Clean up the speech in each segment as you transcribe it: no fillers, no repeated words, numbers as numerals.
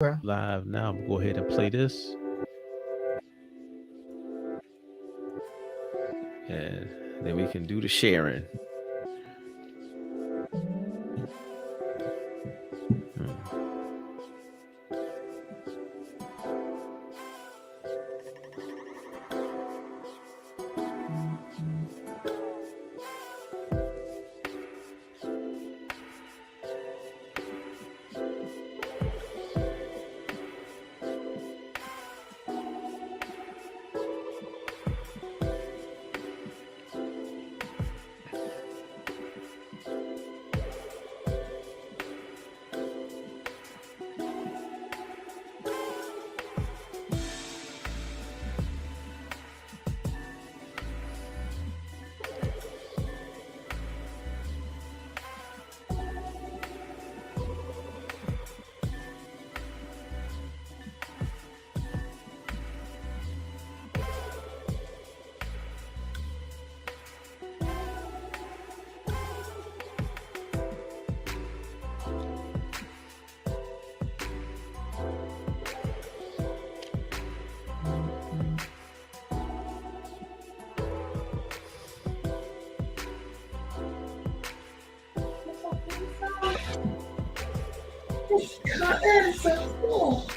Okay. Live now. I'm gonna go ahead and play this, and then we can do the sharing. Hmm.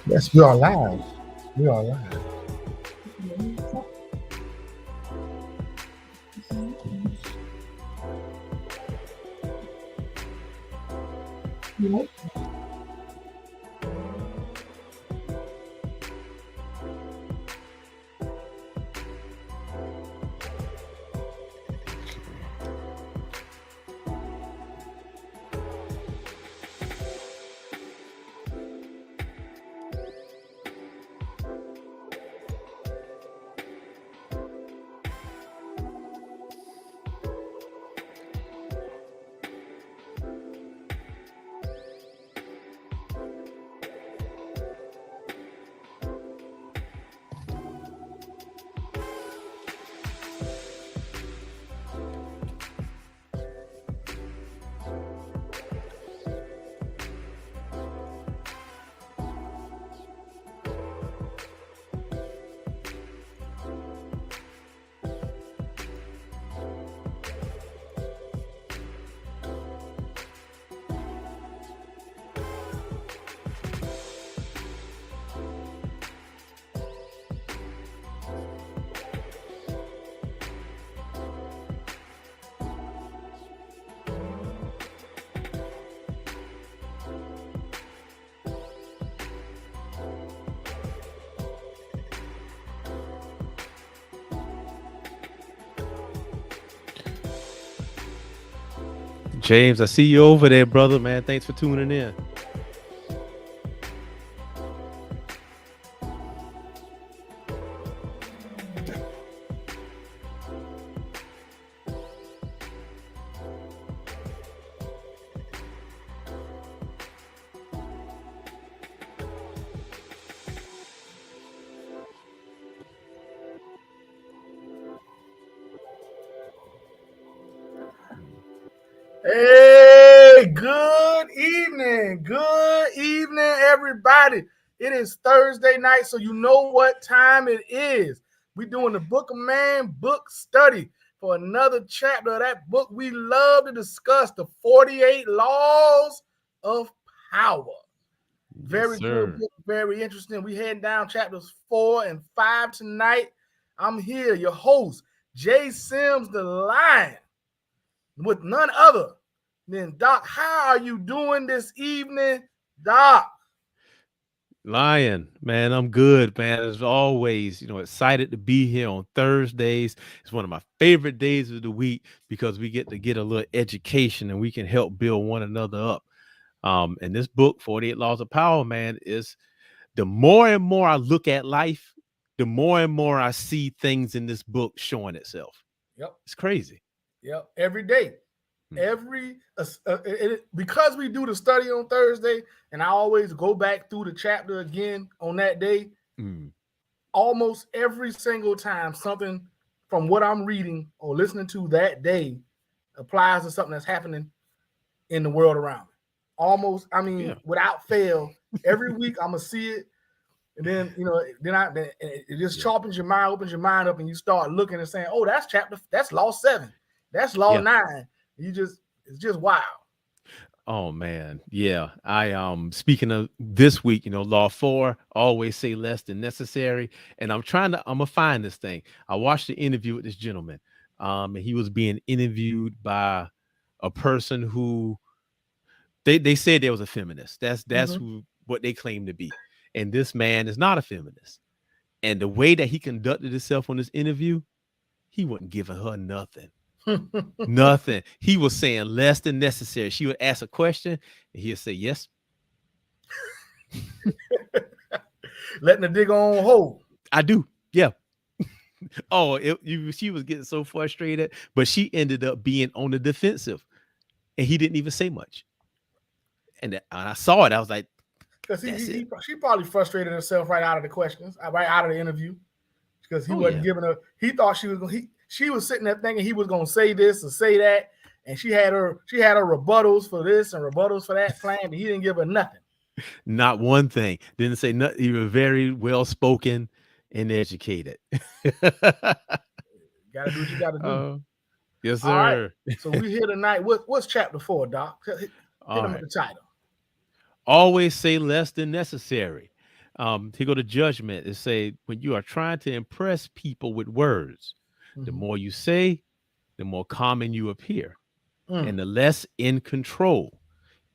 Yes, we are live. We are live. James, I see you over there, brother. Man, thanks for tuning in. Hey, good evening. Good evening, everybody. It is Thursday night, so you know what time it is. We're doing the Book of Man book study for another chapter of that book we love to discuss, the 48 Laws of Power. Yes, Very good sir. book, very interesting. We heading down chapters 4 and 5 tonight. I'm here, your host, Jay Sims the Lion, with none other than Doc. How are you doing this evening, Doc? Lion, man, I'm good, man. As always, excited to be here on Thursdays. It's one of my favorite days of the week because we get to get a little education and we can help build one another up. And this book, 48 Laws of Power, man, is the more and more I look at life, the more and more I see things in this book showing itself. Yep, It's crazy. yep. Every day, Mm, because we do the study on Thursday, and I always go back through the chapter again on that day. mm. Almost every single time, something from what I'm reading or listening to that day applies to something that's happening in the world around me. Almost, I Yeah. mean, without fail, Every week I'm gonna see it, and then then it just Yeah. sharpens your mind, opens your mind up, and you start looking and saying, "Oh, that's law 7, that's law Yeah. 9." It's just wild. Oh man, yeah. I speaking of this week, law 4, always say less than necessary. And I'm gonna find this thing. I watched the interview with this gentleman. And he was being interviewed by a person who they said there was a feminist. That's Mm-hmm. who what they claim to be. And this man is not a feminist. And the way that he conducted himself on this interview, he wasn't giving her nothing. Nothing. He was saying less than necessary. She would ask a question and he'd say, yes, Letting the digger on hold. I do. Yeah. Oh, she was getting so frustrated, but she ended up being on the defensive and he didn't even say much. And I saw it. I was like, Because that's it. she probably frustrated herself right out of the questions, right out of the interview, because he Oh, wasn't yeah. giving her. He thought she was going. She was sitting there thinking he was going to say this or say that, and she had her rebuttals for this and rebuttals for that planned, and he didn't give her nothing. Not one thing. Didn't say nothing. He was very well spoken and educated. Got to do what you got to do. Yes, All right. sir. So we here tonight. What's chapter 4, Doc? Hit All them with right. the title. Always say less than necessary. To go to judgment and say, when you are trying to impress people with words, the more you say, the more common you appear and the less in control.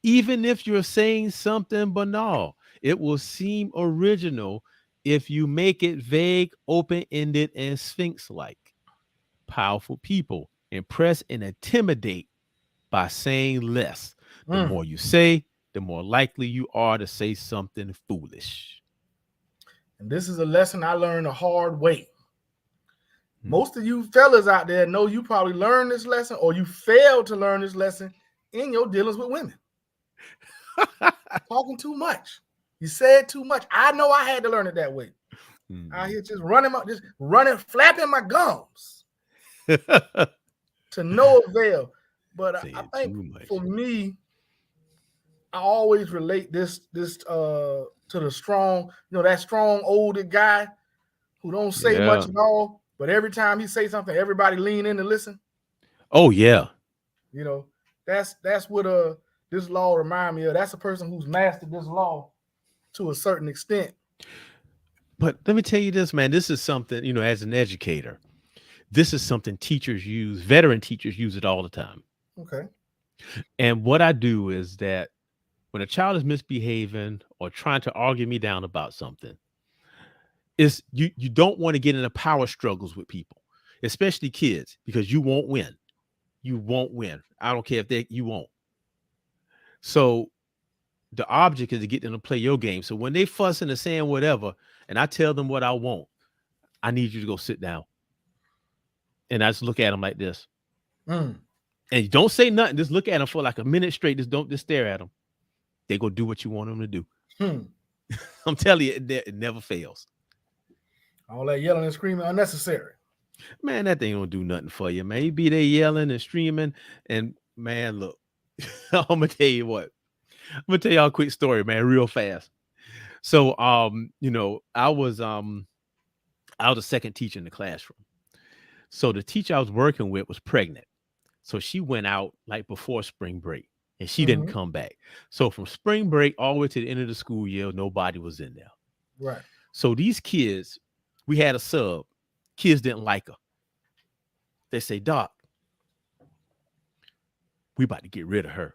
Even if you're saying something banal, it will seem original if you make it vague, open-ended, and sphinx-like. Powerful people impress and intimidate by saying less. The more you say, the more likely you are to say something foolish. And this is a lesson I learned the hard way. Most of you fellas out there know you probably learned this lesson or you failed to learn this lesson in your dealings with women. Talking too much. You said too much. I know I had to learn it that way. Out here just running, flapping my gums to no avail. But I think for me, I always relate this to the strong, that strong older guy who don't say much at all, but every time he say something, everybody lean in to listen. Oh yeah. That's what this law remind me of. That's a person who's mastered this law to a certain extent. But let me tell you this, man. This is something, as an educator, this is something teachers use, veteran teachers use it all the time. Okay. And what I do is that when a child is misbehaving or trying to argue me down about something, is you don't want to get into power struggles with people, especially kids, because you won't win. You won't win. I don't care if you won't. So the object is to get them to play your game. So when they fussing and saying whatever, and I tell them what I want, I need you to go sit down. And I just look at them like this. And you don't say nothing. Just look at them for like a minute straight. Just stare at them. They go do what you want them to do. I'm telling you, it never fails. All that yelling and screaming unnecessary. Man, that thing don't do nothing for you, man. You be there yelling and screaming. And man, look, I'm gonna tell you what. I'm gonna tell y'all a quick story, man, real fast. So I was a second teacher in the classroom. So the teacher I was working with was pregnant. So she went out like before spring break and she didn't come back. So from spring break all the way to the end of the school year, nobody was in there. Right. So these kids, we had a sub. Kids didn't like her. They say, Doc, we about to get rid of her.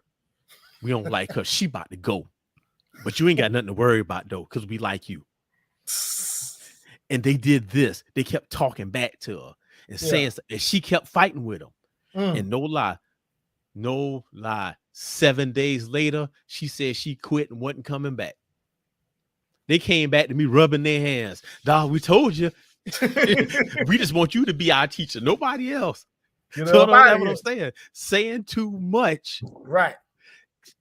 We don't like her. She about to go. But you ain't got nothing to worry about though, because we like you. And they did this. They kept talking back to her and saying, and she kept fighting with them. And no lie, 7 days later, she said she quit and wasn't coming back. They came back to me rubbing their hands. Dog, we told you. We just want you to be our teacher, nobody else. So that's what I'm saying. Saying too much, right,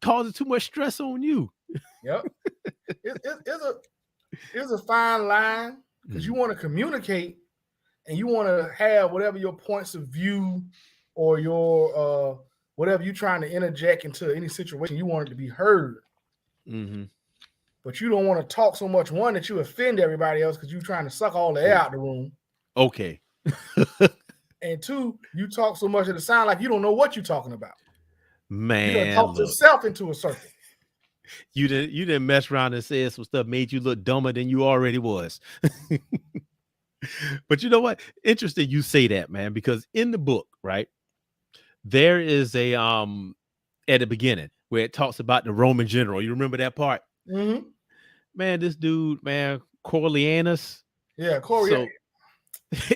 causes too much stress on you. Yep. It's a fine line because you want to communicate and you want to have whatever your points of view or your whatever you're trying to interject into any situation, you want it to be heard. but you don't want to talk so much, one, that you offend everybody else because you're trying to suck all the air Oh, out the room. okay. And two, you talk so much that it sounds like you don't know what you're talking about. You done Man, talked look, yourself into a circle. you didn't mess around and say some stuff made you look dumber than you already was. But you know what? Interesting you say that, man, because in the book, right, there is a at the beginning where it talks about the Roman general. You remember that part? Mm-hmm. Man, this dude, man, Coriolanus. Yeah, Corey So,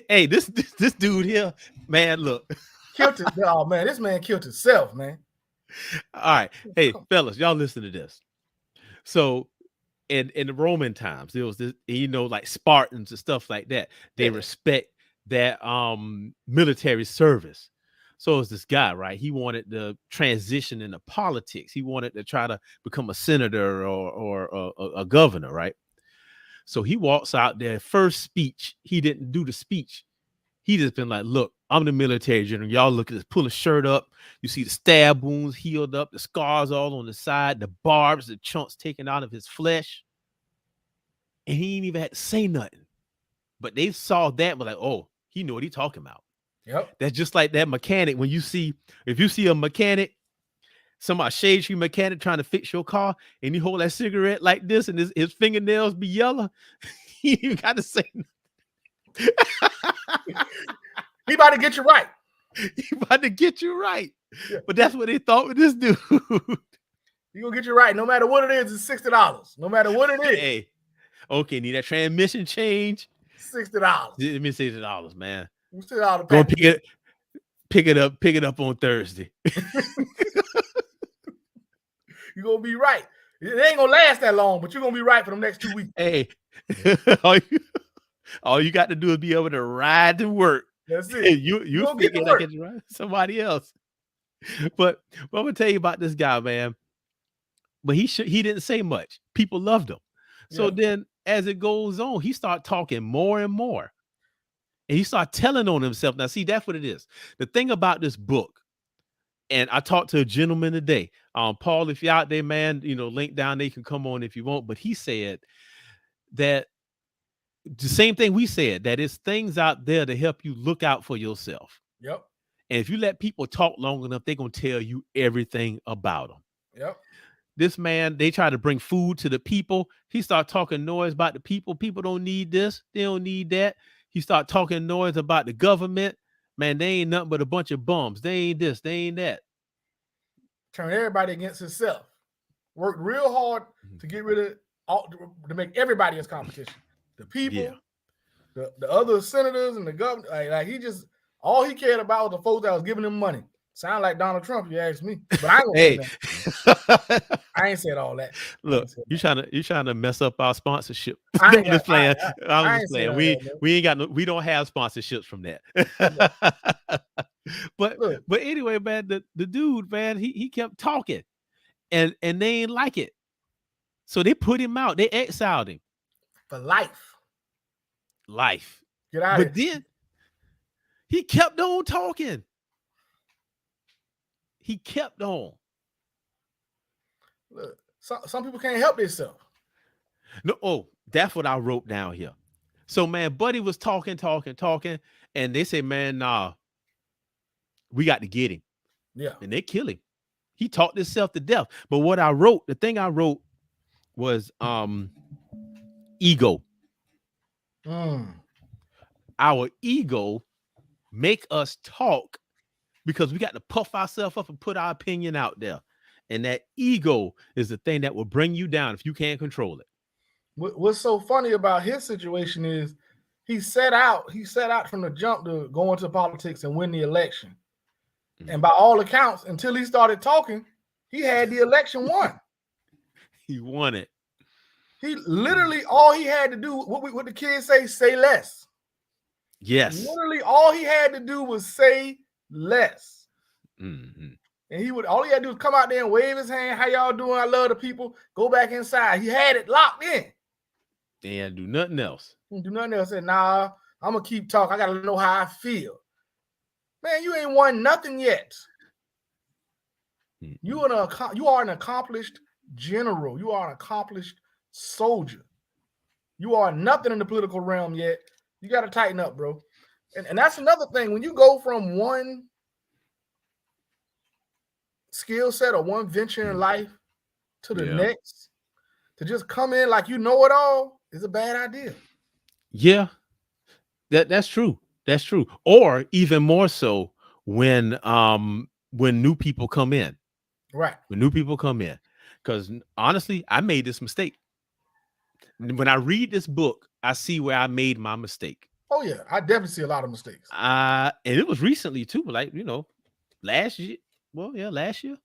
hey, this dude here, man, look. killed it. Oh man, this man killed himself, man. All right, hey, fellas, y'all listen to this. So, in the Roman times, there was this, like Spartans and stuff like that. They respect that military service. So it's this guy, right? He wanted to transition into politics. He wanted to try to become a senator or a governor, right? So he walks out there. First speech, he didn't do the speech. He just been like, look, I'm the military general. Y'all look at this, pull a shirt up. You see the stab wounds healed up, the scars all on the side, the barbs, the chunks taken out of his flesh. And he ain't even had to say nothing. But they saw that and were like, oh, he knew what he talking about. Yep. That's just like that mechanic. If you see a mechanic, somebody shade tree mechanic trying to fix your car, and he hold that cigarette like this, and his fingernails be yellow, you got to say he about to get you right. He about to get you right. Yeah. But that's what they thought with this dude. He gonna get you right. No matter what it is, it's $60. No matter what it is. Hey, okay, need that transmission change? $60. Let me $60, man. $60 Go pick it up on Thursday. You're gonna be right. It ain't gonna last that long, but you're gonna be right for the next 2 weeks. Hey, all you got to do is be able to ride to work. That's it. You figure I can ride somebody else. But I'm gonna tell you about this guy, man. But he didn't say much. People loved him. So then as it goes on, he started talking more and more. And he started telling on himself. Now, see, that's what it is. The thing about this book, and I talked to a gentleman today. Paul, if you're out there, man, link down there, you can come on if you want. But he said that the same thing we said, that it's things out there to help you look out for yourself. Yep. And if you let people talk long enough, they're going to tell you everything about them. Yep. This man, they try to bring food to the people. He started talking noise about the people. People don't need this. They don't need that. He started talking noise about the government. Man, they ain't nothing but a bunch of bums. They ain't this. They ain't that. Turn everybody against himself. Worked real hard to get rid of to make everybody his competition. The people, the other senators and the governor. Like he just, all he cared about was the folks that was giving him money. Sound like Donald Trump, you ask me. But I ain't gonna say that. I ain't said all that. Look, you trying to mess up our sponsorship. I'm just playing. We don't have sponsorships from that. But anyway, man, the dude, man, he kept talking, and they ain't like it, so they put him out. They exiled him for life. Get out. But then he kept on talking. He kept on. Look, some people can't help themselves. No, that's what I wrote down here. So, man, Buddy was talking, and they say, man, nah, we got to get him. Yeah. And they kill him. He talked himself to death. But what I wrote, the thing I wrote was ego. Our ego make us talk because we got to puff ourselves up and put our opinion out there. And that ego is the thing that will bring you down if you can't control it. What's so funny about his situation is he set out from the jump to go into politics and win the election. Mm-hmm. And by all accounts, until he started talking, he had the election won. He won it. He literally, all he had to do, what the kids say less. Yes. Literally, all he had to do was say less. Mm-hmm. And all he had to do was come out there and wave his hand. How y'all doing? I love the people. Go back inside. He had it locked in. And do nothing else. Do nothing else. Said, nah, I'm gonna keep talking. I gotta know how I feel. Man, you ain't won nothing yet. Mm-hmm. You are an accomplished general. You are an accomplished soldier. You are nothing in the political realm yet. You got to tighten up, bro. And that's another thing. When you go from one skill set or one venture in life to the Yeah. next, to just come in like you know it all is a bad idea. Yeah. That's true. That's true. Or even more so when new people come in. Right. When new people come in. Because honestly, I made this mistake. When I read this book, I see where I made my mistake. Oh yeah, I definitely see a lot of mistakes. And it was recently too, like, last year. Well, yeah, last year.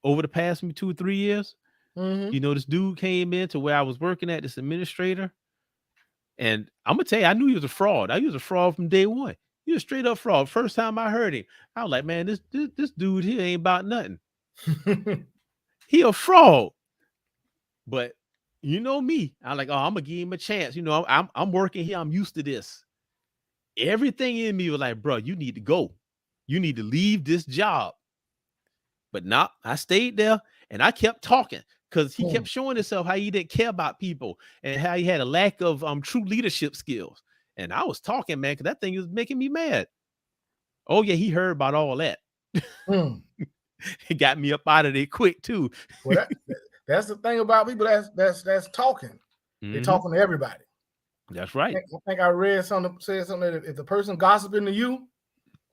Over the past 2 or 3 years, Mm-hmm. this dude came in to where I was working at, this administrator. And I'm gonna tell you, I knew he was a fraud. I was a fraud from day one. He was straight up fraud. First time I heard him, I was like, man, this dude here ain't about nothing. He a fraud. But you know me, I'm like, oh, I'm gonna give him a chance. I'm working here. I'm used to this. Everything in me was like, bro, you need to go. You need to leave this job. But nah, I stayed there and I kept talking because he kept showing himself how he didn't care about people and how he had a lack of true leadership skills. And I was talking, man, because that thing was making me mad. Oh, yeah, he heard about all that. It got me up out of there quick, too. Well, that's the thing about people that's talking. They're talking to everybody. That's right. I think I read something that said something that if the person gossiping to you,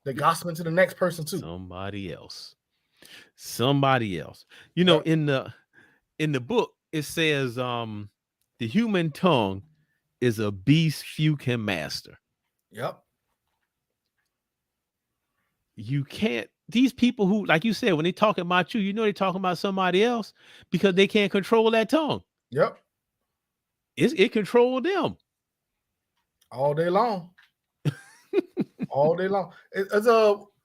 they're gossiping to the next person too. Somebody else. In the book, it says the human tongue is a beast few can master. Yep. You can't, these people who, like you said, when they talking about you, they're talking about somebody else because they can't control that tongue. Yep. It controlled them. All day long. All day long. It's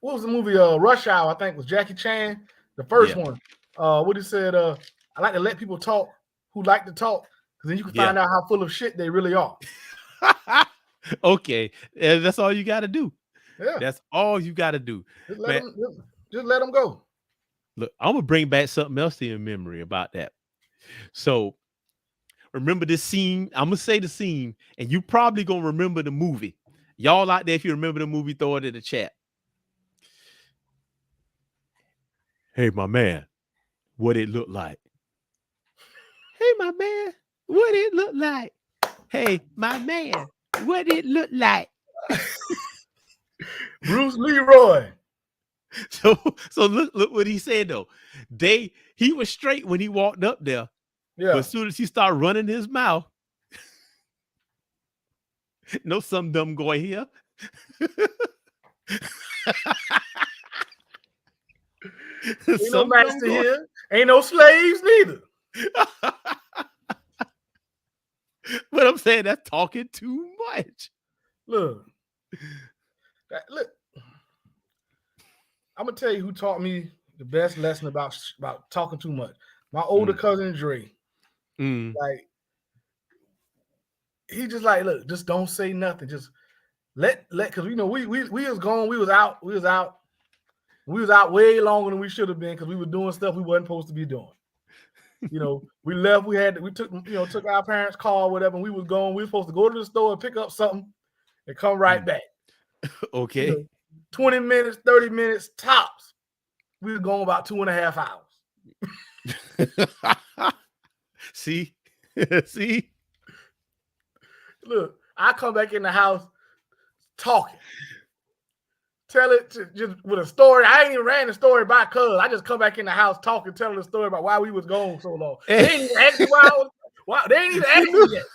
what was the movie? Rush Hour, I think, was Jackie Chan, the first one. What he said, I like to let people talk who like to talk, because then you can find out how full of shit they really are. Okay. That's all you got to do. Yeah. That's all you got to do. Just let them go. Look, I'm going to bring back something else to your memory about that. So remember this scene. I'm going to say the scene, and you probably going to remember the movie. Y'all out there, if you remember the movie, throw it in the chat. Hey, my man, what it look like? Hey, my man, what it look like? Hey, my man, what it look like? Bruce Leroy. So look what he said though. He was straight when he walked up there. Yeah. But as soon as he started running his mouth, some dumb guy here. Ain't no master here. Ain't no slaves neither. But I'm saying that's talking too much. Look. I'm gonna tell you who taught me the best lesson about talking too much. My older cousin Dre. Like, he just like, look, just don't say nothing. Just let because we was gone, we was out way longer than we should have been because we were doing stuff we wasn't supposed to be doing. We left, we took our parents' car or whatever, and we was going. We were supposed to go to the store and pick up something and come right back. Okay. 20 minutes, 30 minutes tops. We were going about 2.5 hours. See? Look, I come back in the house talking. Tell it just with a story. I ain't even ran the story by cuz. I just come back in the house talking, telling the story about why we was gone so long. They ain't even ask me why they ain't even asked me yet.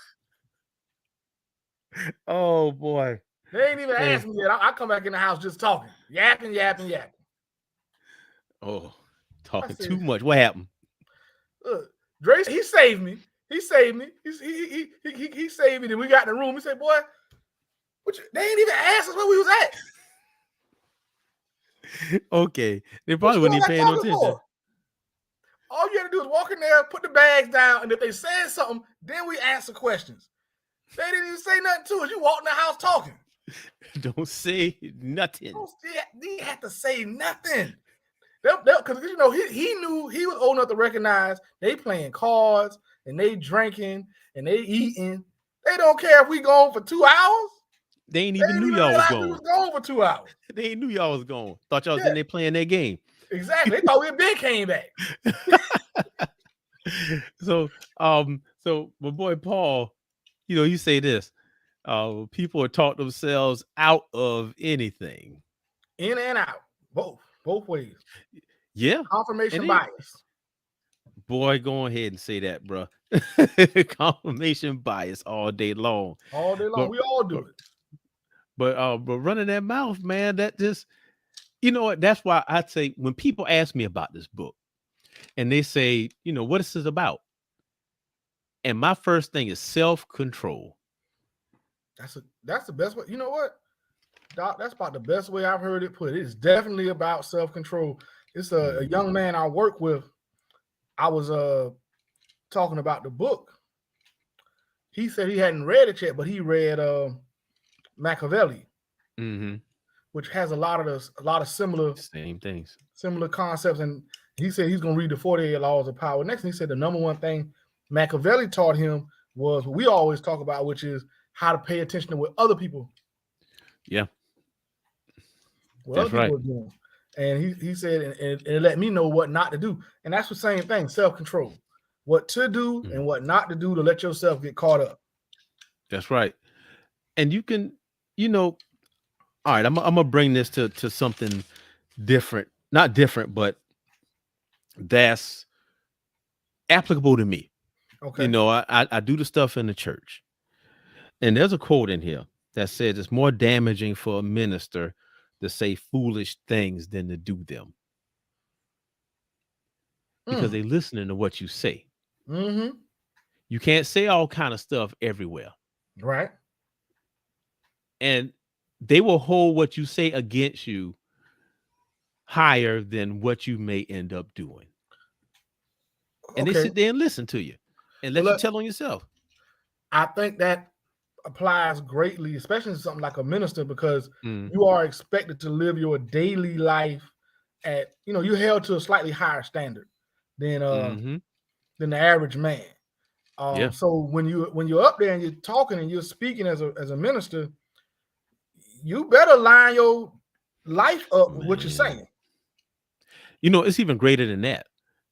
Oh boy. They ain't even asked me yet. I come back in the house just talking. Yapping. Oh, talking too much. What happened? Look, Dre, he saved me. He saved me. He saved me. Then we got in the room. He said, boy, they ain't even asked us where we was at. Okay. They probably wouldn't even pay no attention. All you had to do is walk in there, put the bags down, and if they said something, then we answer questions. They didn't even say nothing to us. You walk in the house talking. Don't say nothing. They had to say nothing. Because he knew he was old enough to recognize they playing cards, and they drinking and they eating. They don't care if we gone for 2 hours. They ain't They even didn't knew even y'all was realize we gone. was gone for 2 hours. They ain't knew y'all was gone. Thought y'all was Yeah, in there playing their game. exactly. They thought we had been came back. So my boy Paul, you say this. People are taught themselves out of anything. In and out, both ways. Yeah. And Confirmation they, bias boy, go ahead and say that, bro. Confirmation bias all day long. all day long. But We all but do it. but running that mouth, man, that just what? That's why I'd say when people ask me about this book and they say, what is this about? And my first thing is self-control. That's the best way. You know what, Doc? That's about the best way I've heard it put. It's definitely about self control. It's a Mhm. young man I work with. I was talking about the book. He said he hadn't read it yet, but he read Machiavelli, Mhm. which has a lot of Same things. similar concepts. And he said he's going to read the 48 Laws of Power next. And he said the number one thing Machiavelli taught him was what we always talk about, which is how to pay attention to what other people Yeah, what other that's people right. are doing. And he said, and it let me know what not to do. And that's the same thing, self-control. What to do Mhm. and what not to do to let yourself get caught up. That's right. And you can, all right, I'm gonna bring this to something different. Not different, but that's applicable to me. Okay. I do the stuff in the church. And there's a quote in here that says it's more damaging for a minister to say foolish things than to do them because Mm. they listening to what you say. Mm-hmm. You can't say all kind of stuff everywhere. Right. And they will hold what you say against you higher than what you may end up doing. And they Okay. sit there and listen to you and Well, let you look, tell on yourself. I think that applies greatly, especially to something like a minister, because Mm, you are expected to live your daily life at, you're held to a slightly higher standard than mm-hmm. the average man. Yeah. So when you're up there and you're talking and you're speaking as a minister, you better line your life up with what you're Man. saying. It's even greater than that.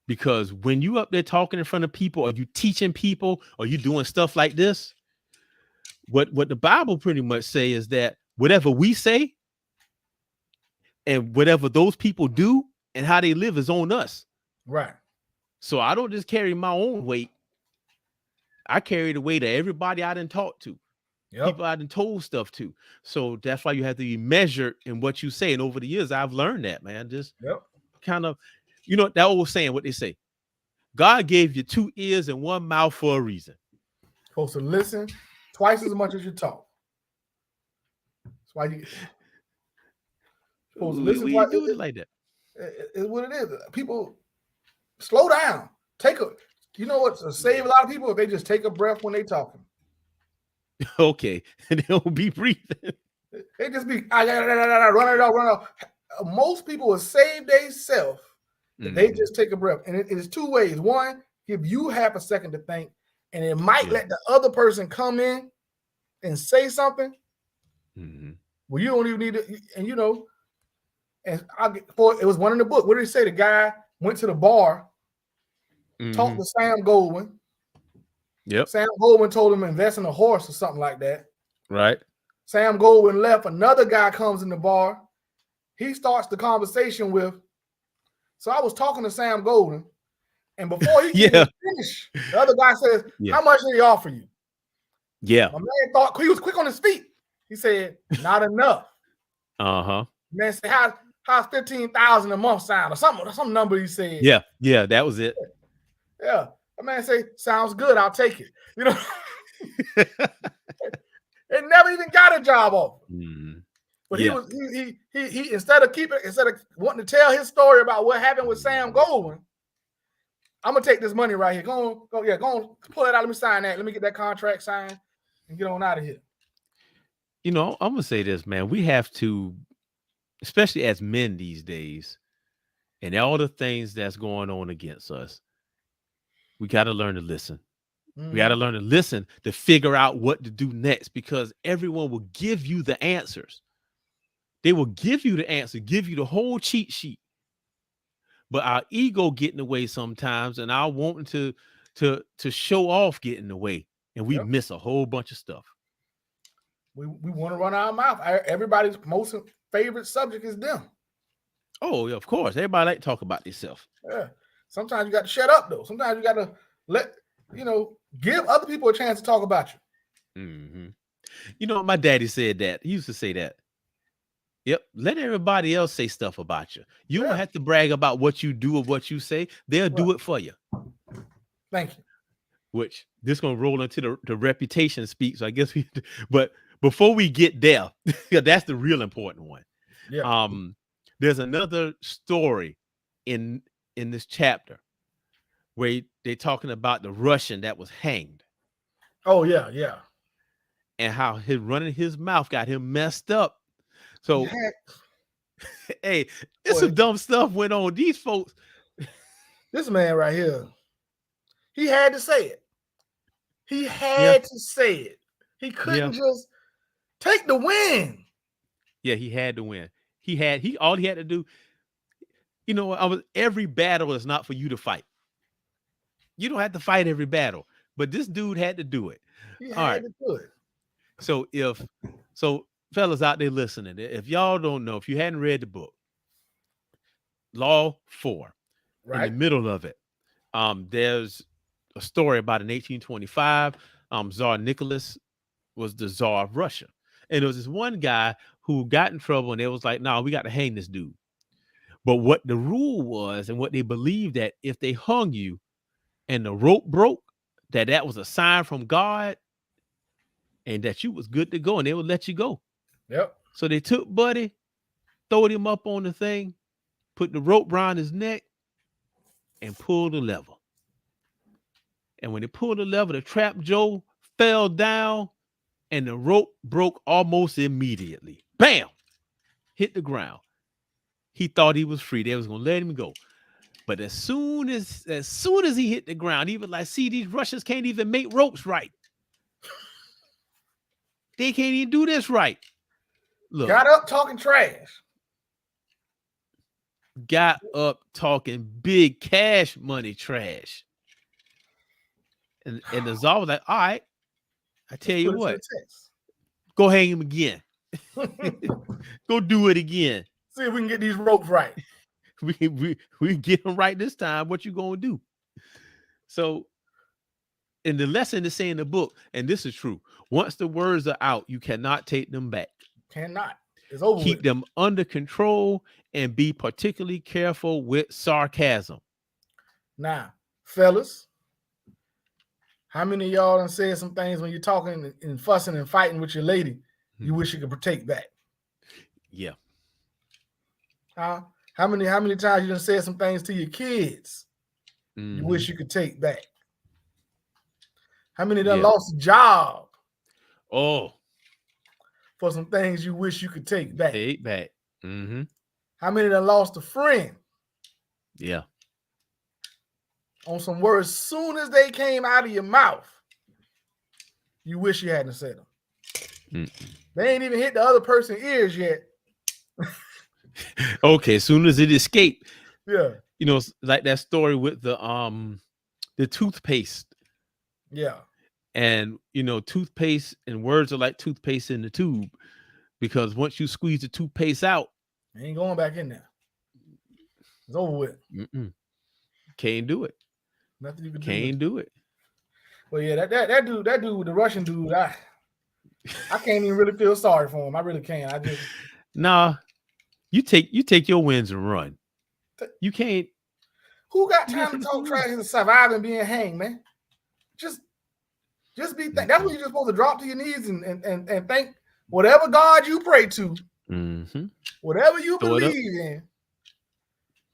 Because when you up there talking in front of people, or you teaching people, or you doing stuff like this, what the Bible pretty much say is that whatever we say and whatever those people do and how they live is on us. Right. So I don't just carry my own weight. I carry the weight of everybody I done talked to, Yep. people I done told stuff to. So that's why you have to be measured in what you say. And over the years, I've learned that, man. Just Yep. kind of, that old saying, what they say. God gave you 2 ears and 1 mouth for a reason. Supposed to listen twice as much as you talk. That's why you supposed to listen We twice. ain't doing it like that. It's what it is. People slow down. You know what's save a lot of people if they just take a breath when they talking. Okay. And they'll be breathing. They just be run it out. Most people will save themselves if they Mm-hmm. just take a breath. And it is two ways. One, give you half a second to think, and it might Yeah. let the other person come in and say something. Mm-hmm. Well, you don't even need to, and and it was one in the book. What did it say? The guy went to the bar, talked Mm-hmm. to Sam Goldwyn. Yep. Sam Goldwyn told him to invest in a horse or something like that. Right. Sam Goldwyn left. Another guy comes in the bar. He starts the conversation with, so I was talking to Sam Goldwyn, and before he can Yeah. even finish, the other guy says, Yeah. how much did he offer you? Yeah. My man thought he was quick on his feet. He said, not enough. Uh-huh. Man said, how's 15,000 a month sound? Or some number he said. Yeah. Yeah. That was it. Yeah. The man say, sounds good, I'll take it. They never even got a job offer. Mm, But yeah. he instead of wanting to tell his story about what happened with Sam Goldwyn, I'm gonna take this money right here. Go on, pull it out. Let me sign that. Let me get that contract signed and get on out of here. I'm gonna say this, man. We have to, especially as men these days, and all the things that's going on against us, we got to learn to listen. We got to Mm-hmm. learn to listen to figure out what to do next, because everyone will give you the answers. They will give you the answer, give you the whole cheat sheet. But our ego get in the way sometimes, and our wanting to show off get in the way, and we Yep. miss a whole bunch of stuff. We want to run our mouth. Everybody's most favorite subject is them. Oh, yeah, of course. Everybody like to talk about themselves. Yeah. Sometimes you got to shut up though. Sometimes you got to let give other people a chance to talk about you. Mm-hmm. You know, my daddy said that. He used to say that. Yep. Let everybody else say stuff about you. You don't Yeah. have to brag about what you do or what you say. They'll Right. do it for you. Thank you. Which this gonna roll into the reputation speak. So I guess but before we get there, that's the real important one. Yeah. There's another story in this chapter where they're talking about the Russian that was hanged. Oh yeah, yeah. And how his running his mouth got him messed up. So hey, it's some dumb stuff went on. These folks. This man right here, he had to say it. He had to say it. He couldn't just take the win. Yeah, he had to win. All he had to do. You know, every battle is not for you to fight. You don't have to fight every battle, but this dude had to do it. He had to do it. So fellas out there listening, if y'all don't know, if you hadn't read the book, Law 4, right in the middle of it, there's a story about in 1825, Tsar Nicholas was the Tsar of Russia. And there was this one guy who got in trouble, and they was like, no, we got to hang this dude. But what the rule was, and what they believed, that if they hung you and the rope broke, that was a sign from God and that you was good to go, and they would let you go. Yep. So they took Buddy, throwed him up on the thing, put the rope around his neck, and pulled the lever. And when they pulled the lever, the trap Joe fell down, and the rope broke almost immediately. Bam! Hit the ground. He thought he was free. They was gonna let him go. But as soon as he hit the ground, he was like, see, these Russians can't even make ropes right. They can't even do this right. Look. Got up talking trash. Got up talking big cash money trash. And the Tsar was like, all right, I tell you what, go hang him again. Go do it again. See if we can get these ropes right. we get them right this time. What you gonna do? So, in the lesson to say in the book, and this is true, once the words are out, you cannot take them back. Cannot. It's over. Keep them under control and be particularly careful with sarcasm. Now, fellas, how many of y'all done said some things when you're talking and fussing and fighting with your lady you wish you could take back? Yeah. How many times you done said some things to your kids you wish you could take back? How many done lost a job? Oh. For some things you wish you could take back. Take back. Mm-hmm. How many done lost a friend? Yeah. On some words, as soon as they came out of your mouth, you wish you hadn't said them. Mm-mm. They ain't even hit the other person's ears yet. Okay, as soon as it escaped. Yeah. You know, like that story with the toothpaste. Yeah. And, you know, toothpaste and words are like toothpaste in the tube, because once you squeeze the toothpaste out, it ain't going back in there. It's over with. Can't do it. Nothing you can do. Can't do it. Well, yeah, that dude, the Russian dude, I can't even really feel sorry for him. I really can't. I just nah. You take your wins and run. You can't. Who got time to talk trash and survive and being hanged, man? Just be that's what you're just supposed to drop to your knees and thank whatever God you pray to, whatever you believe in.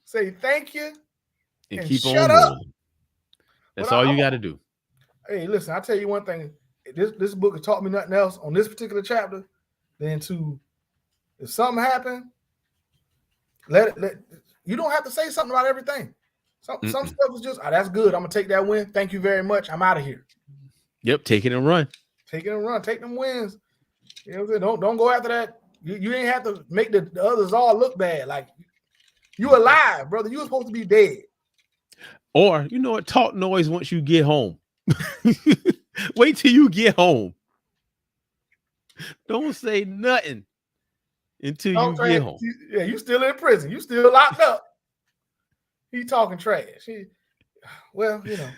Say thank you and keep shut on up. That's all you got to do. Hey, listen, I'll tell you one thing. This book has taught me nothing else on this particular chapter than to, if something happened, let you don't have to say something about everything. Some stuff is just, that's good. I'm gonna take that win. Thank you very much. I'm out of here. Yep, take it and run. Take it and run. Take them wins. You know what I'm saying? Don't go after that. You ain't have to make the others all look bad. Like you alive, brother. You were supposed to be dead. Or, you know what? Talk noise once you get home. Wait till you get home. Don't say nothing until you Talk get trash. home. Yeah, you still in prison. You still locked up. He talking trash. Well, you know,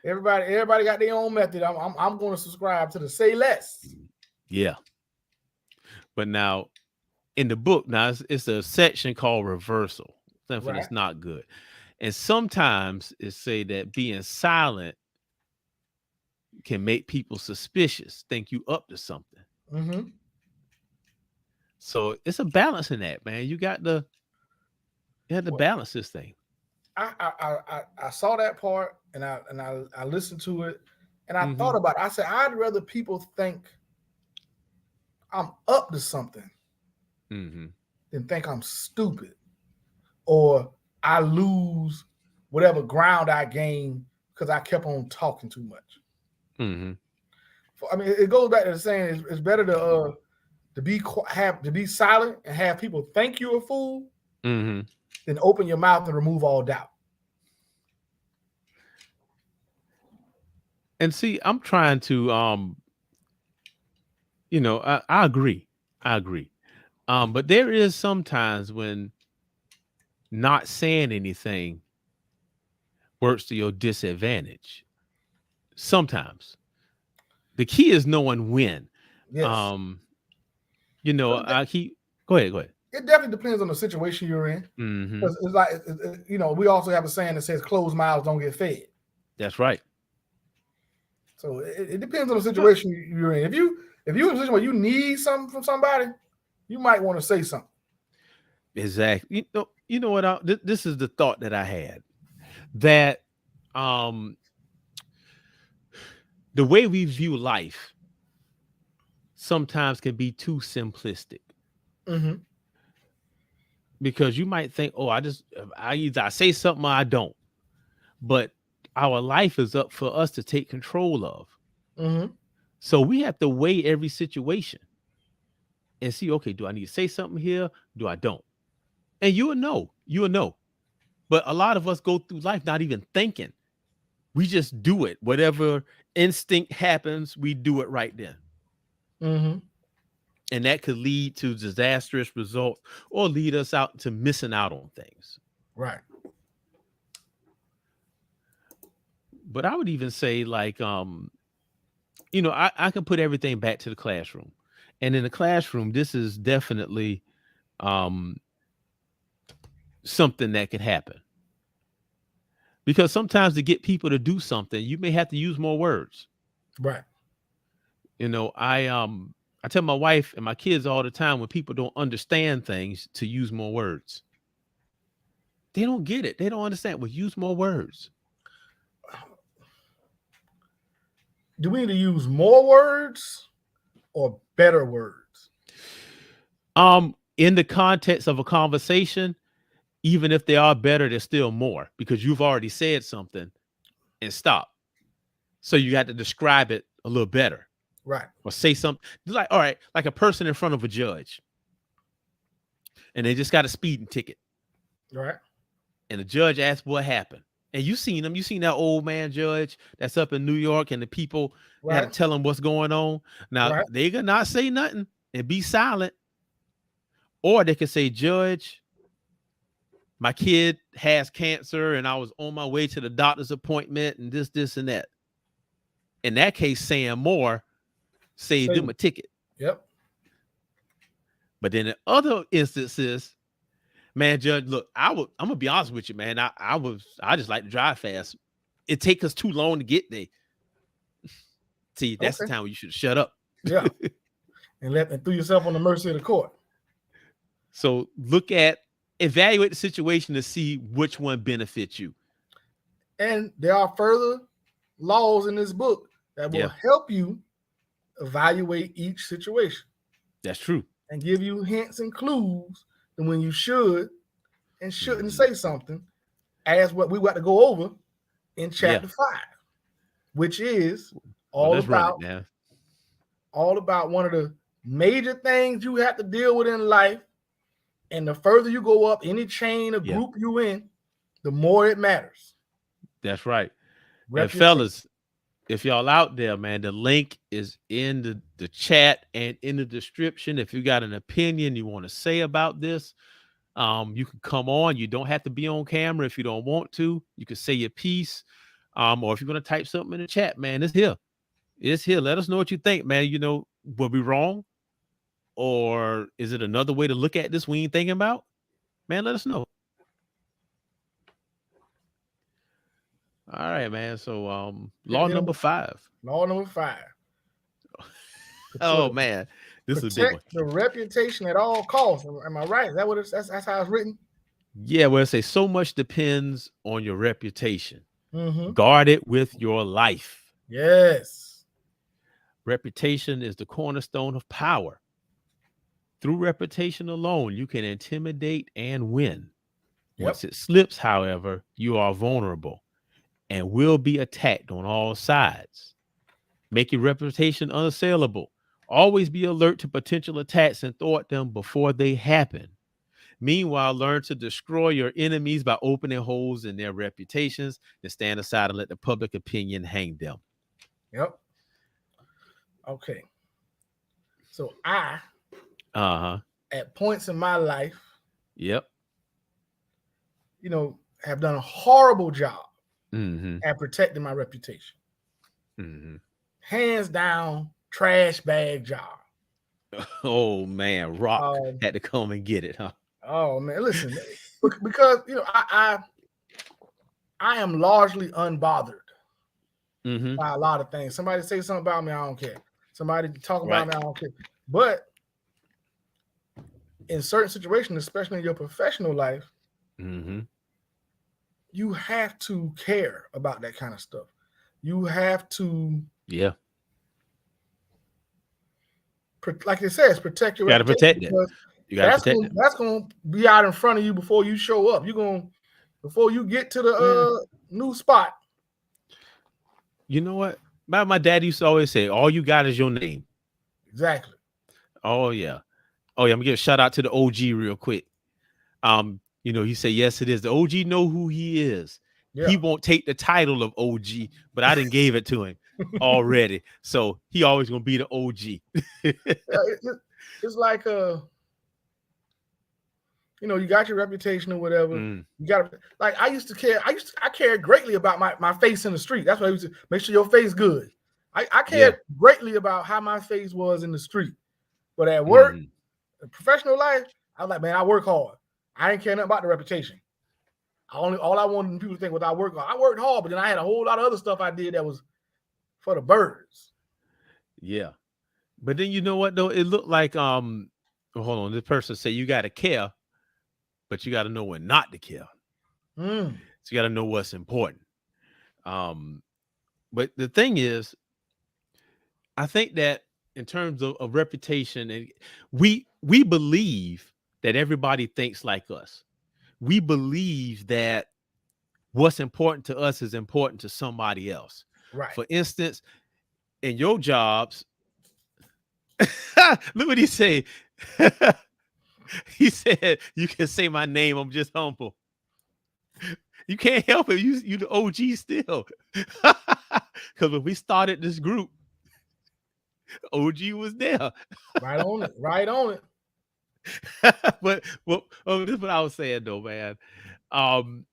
everybody got their own method. I'm going to subscribe to the say less. Yeah. But now in the book, now it's a section called reversal. Something that's not good. And sometimes it say that being silent can make people suspicious, think you up to something. Mm-hmm. So it's a balance in that, man. You have to balance this thing. I saw that part and I listened to it and I Mm-hmm. thought about it. I said I'd rather people think I'm up to something Mm-hmm. than think I'm stupid or I lose whatever ground I gain because I kept on talking too much. Mm-hmm. I mean, it goes back to the saying it's better to be silent and have people think you're a fool Mm-hmm. than open your mouth and remove all doubt. And see, I'm trying to I agree. I agree. But there is sometimes when not saying anything works to your disadvantage. Sometimes. The key is knowing when. Yes. I keep go ahead. It definitely depends on the situation you're in. Mm-hmm. It's like we also have a saying that says closed mouths don't get fed. That's right. So it depends on the situation you're in. If you're in a position where you need something from somebody, you might want to say something. Exactly. You know what? This is the thought that I had, that the way we view life sometimes can be too simplistic. Mm-hmm. Because you might think, oh, I either I say something or I don't. But our life is up for us to take control of. Mm-hmm. So we have to weigh every situation and see, okay, do I need to say something here? Do I don't? And you will know. But a lot of us go through life not even thinking. We just do it. Whatever instinct happens, we do it right then. Mm-hmm. And that could lead to disastrous results or lead us out to missing out on things. Right. But I would even say, like, I can put everything back to the classroom. And in the classroom, this is definitely um, something that could happen. Because sometimes to get people to do something, you may have to use more words. Right. I tell my wife and my kids all the time, when people don't understand things, to use more words. They don't get it. They don't understand. Well, use more words. Do we need to use more words or better words? In the context of a conversation, even if they are better, there's still more because you've already said something and stop. So you got to describe it a little better. Right. Or say something like, all right, like a person in front of a judge and they just got a speeding ticket. Right. And the judge asked what happened. And you seen that old man judge that's up in New York, and the people had to tell him what's going on. Now they could not say nothing and be silent. Or they could say, Judge, my kid has cancer and I was on my way to the doctor's appointment and this, and that. In that case, saying more saved them a ticket. Yep. But then in other instances, man, Judge, look, I'm gonna be honest with you, man. I just like to drive fast. It takes us too long to get there. See, that's the time where you should shut up. Yeah. and throw yourself on the mercy of the court. So evaluate the situation to see which one benefits you. And there are further laws in this book that will help you evaluate each situation. That's true. And give you hints and clues and when you should and shouldn't say something, as what we got to go over in chapter 5. which is Well, all let's run it about now. one of the major things you have to deal with in life. And the further you go up any chain or Yeah, group you in, the more it matters. that's right. And Reputation. fellas, if y'all out there, man, the link is in the chat and in the description. If you got an opinion you want to say about this, you can come on. You don't have to be on camera if you don't want to. You can say your piece. Or if you're gonna type something in the chat, man, it's here. It's here. Let us know what you think, man. You know, were we wrong? Or is it another way to look at this we ain't thinking about? Man, let us know. All right, man. So law Hit 'em number with 5. law number 5. Oh man, this is a big Protect one. the reputation at all costs. Am I right? Is that what it's that's how it's written? Yeah, well, it say so much depends on your reputation. Mm-hmm. Guard it with your life. Yes. Reputation is the cornerstone of power. Through reputation alone, you can intimidate and win. Yep. Once it slips, however, you are vulnerable and will be attacked on all sides. Make your reputation unassailable. Always be alert to potential attacks and thwart them before they happen. Meanwhile, learn to destroy your enemies by opening holes in their reputations, then stand aside and let the public opinion hang them. Yep. Okay. So Uh-huh. at points in my life, Yep. have done a horrible job Mm-hmm. at protecting my reputation. Mm-hmm. Hands down, trash bag job. Oh man, Rock Um, had to come and get it, huh? oh man, listen, because I am largely unbothered Mm-hmm. by a lot of things. Somebody say something about me, I don't care. Somebody talk about Right. me, I don't care. But in certain situations, especially in your professional life, Mm-hmm. you have to care about that kind of stuff. You have to, Yeah. like it says, protect your You gotta reputation, protect it. because You gotta protect it. that's going to be out in front of you before you show up. You're going before you get to the Man, new spot. you know what? My dad used to always say, all you got is your name. Exactly. Oh yeah. Oh yeah. I'm gonna give a shout out to the OG real quick. He said, yes, it is. The OG know who he is. Yeah. He won't take the title of OG, but I didn't gave it to him already. So he always gonna be the OG. It's like you got your reputation or whatever. Mm, You got like I used to care. I cared greatly about my face in the street. That's why I used to make sure your face good. I yeah. cared greatly about how my face was in the street. But at work, Mm, professional life, I was like, man, I work hard. I didn't care nothing about the reputation. All I wanted people to think was I worked hard. I worked hard, but then I had a whole lot of other stuff I did that was for the birds. yeah. But then you know what though? It looked like hold on. This person say you gotta care, but you gotta know when not to care. Mm, So you gotta know what's important. Um, but the thing is, I think that in terms of reputation, and we believe that everybody thinks like us. We believe that what's important to us is important to somebody else. right. For instance, in your jobs, look what he say. He said, "You can say my name. I'm just humble." You can't help it. You the OG still, because when we started this group, OG was there. Right on it. Right on it. But this is what I was saying though, man. Um,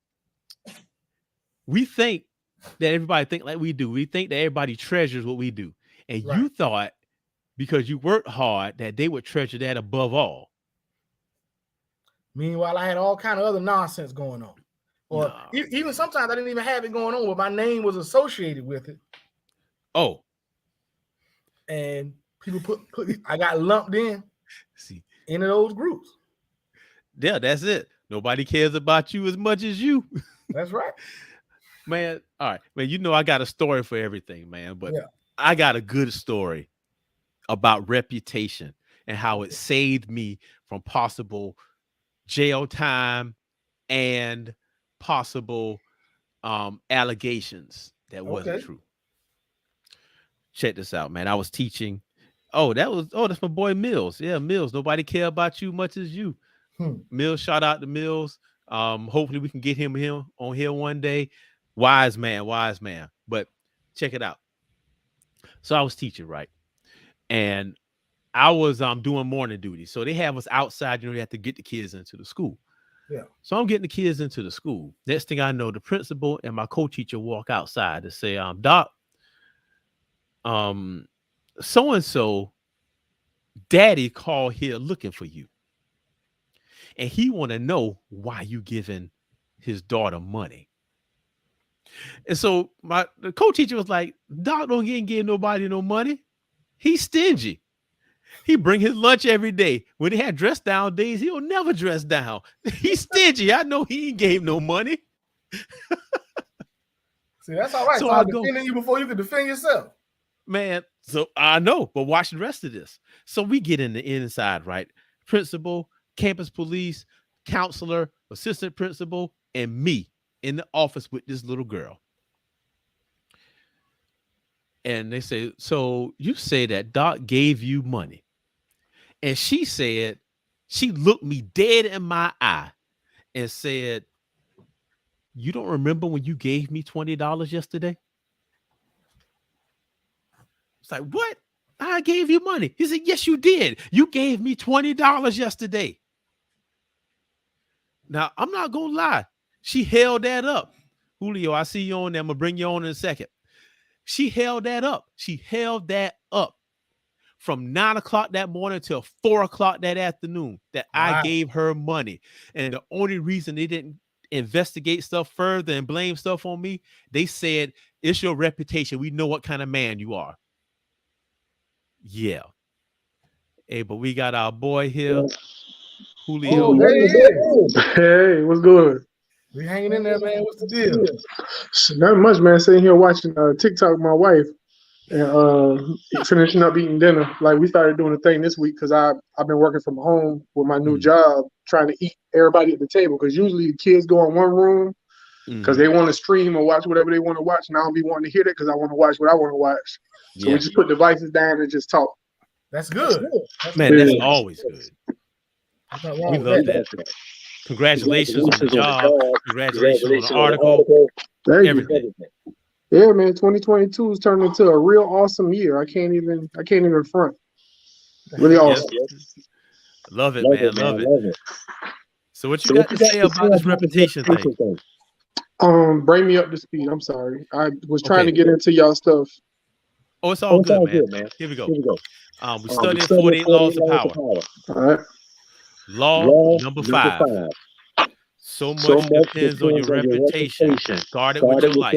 we think that everybody think like we do. We think that everybody treasures what we do, and Right. you thought because you worked hard that they would treasure that above all. Meanwhile, I had all kind of other nonsense going on. Or No. even sometimes I didn't even have it going on, but my name was associated with it. Oh, And people put I got lumped in see, into those groups. yeah, that's it. Nobody cares about you as much as you. That's right. Man, all right. Man, I got a story for everything, man. But Yeah. I got a good story about reputation and how it saved me from possible jail time and possible allegations that wasn't Okay. true. check this out, man. I was teaching. That's my boy Mills. Yeah, Mills. Nobody care about you much as you. Mills, shout out to Mills. Hopefully we can get him on here one day. Wise man. But check it out. So I was teaching, right? And I was doing morning duty. So they have us outside, you have to get the kids into the school. Yeah. So I'm getting the kids into the school. Next thing I know, the principal and my co-teacher walk outside to say, Doc, so-and-so daddy called here looking for you. And he want to know why you giving his daughter money. And so the co-teacher was like, Doc don't give nobody no money. He's stingy. He bring his lunch every day. When he had dress down days, he'll never dress down. He's stingy. I know he ain't gave no money. See, that's all right. So I'm defending you before you can defend yourself. Man, so I know, but watch the rest of this. So we get in the inside, right? Principal, campus police, counselor, assistant principal, and me in the office with this little girl. And they say, so you say that Doc gave you money. And she said, she looked me dead in my eye and said, you don't remember when you gave me $20 yesterday? It's like, what? I gave you money. He said, yes, you did. You gave me $20 yesterday. Now, I'm not going to lie. She held that up. Julio, I see you on there. I'm going to bring you on in a second. She held that up. She held that up from 9 o'clock that morning till 4 o'clock that afternoon that I gave her money. And the only reason they didn't investigate stuff further and blame stuff on me, they said, it's your reputation. We know what kind of man you are. Yeah. Hey, but we got our boy here, Julio. Oh, there he is. Hey, what's good? We hanging in there, man. What's the deal? Not much, man. Sitting here watching TikTok with my wife and finishing up eating dinner. Like, we started doing a thing this week because I've been working from home with my new job, trying to eat everybody at the table. Because usually the kids go in one room because they want to stream or watch whatever they want to watch, and I don't be wanting to hear that because I want to watch what I want to watch. So we just put devices down and just talk. That's good. That's always good. We love that. Congratulations on the job. Congratulations on the article. Everything. Yeah, man. 2022 is turning into a real awesome year. I can't even front. Really awesome. Love it, man. Love it. So what you got to say about this reputation thing? Bring me up to speed. I'm sorry. I was trying to get into y'all stuff. Oh, it's all good, man. Here we go. We studied 48 laws of power. All right. Law number 5. So much depends on your reputation. Guard it with your life.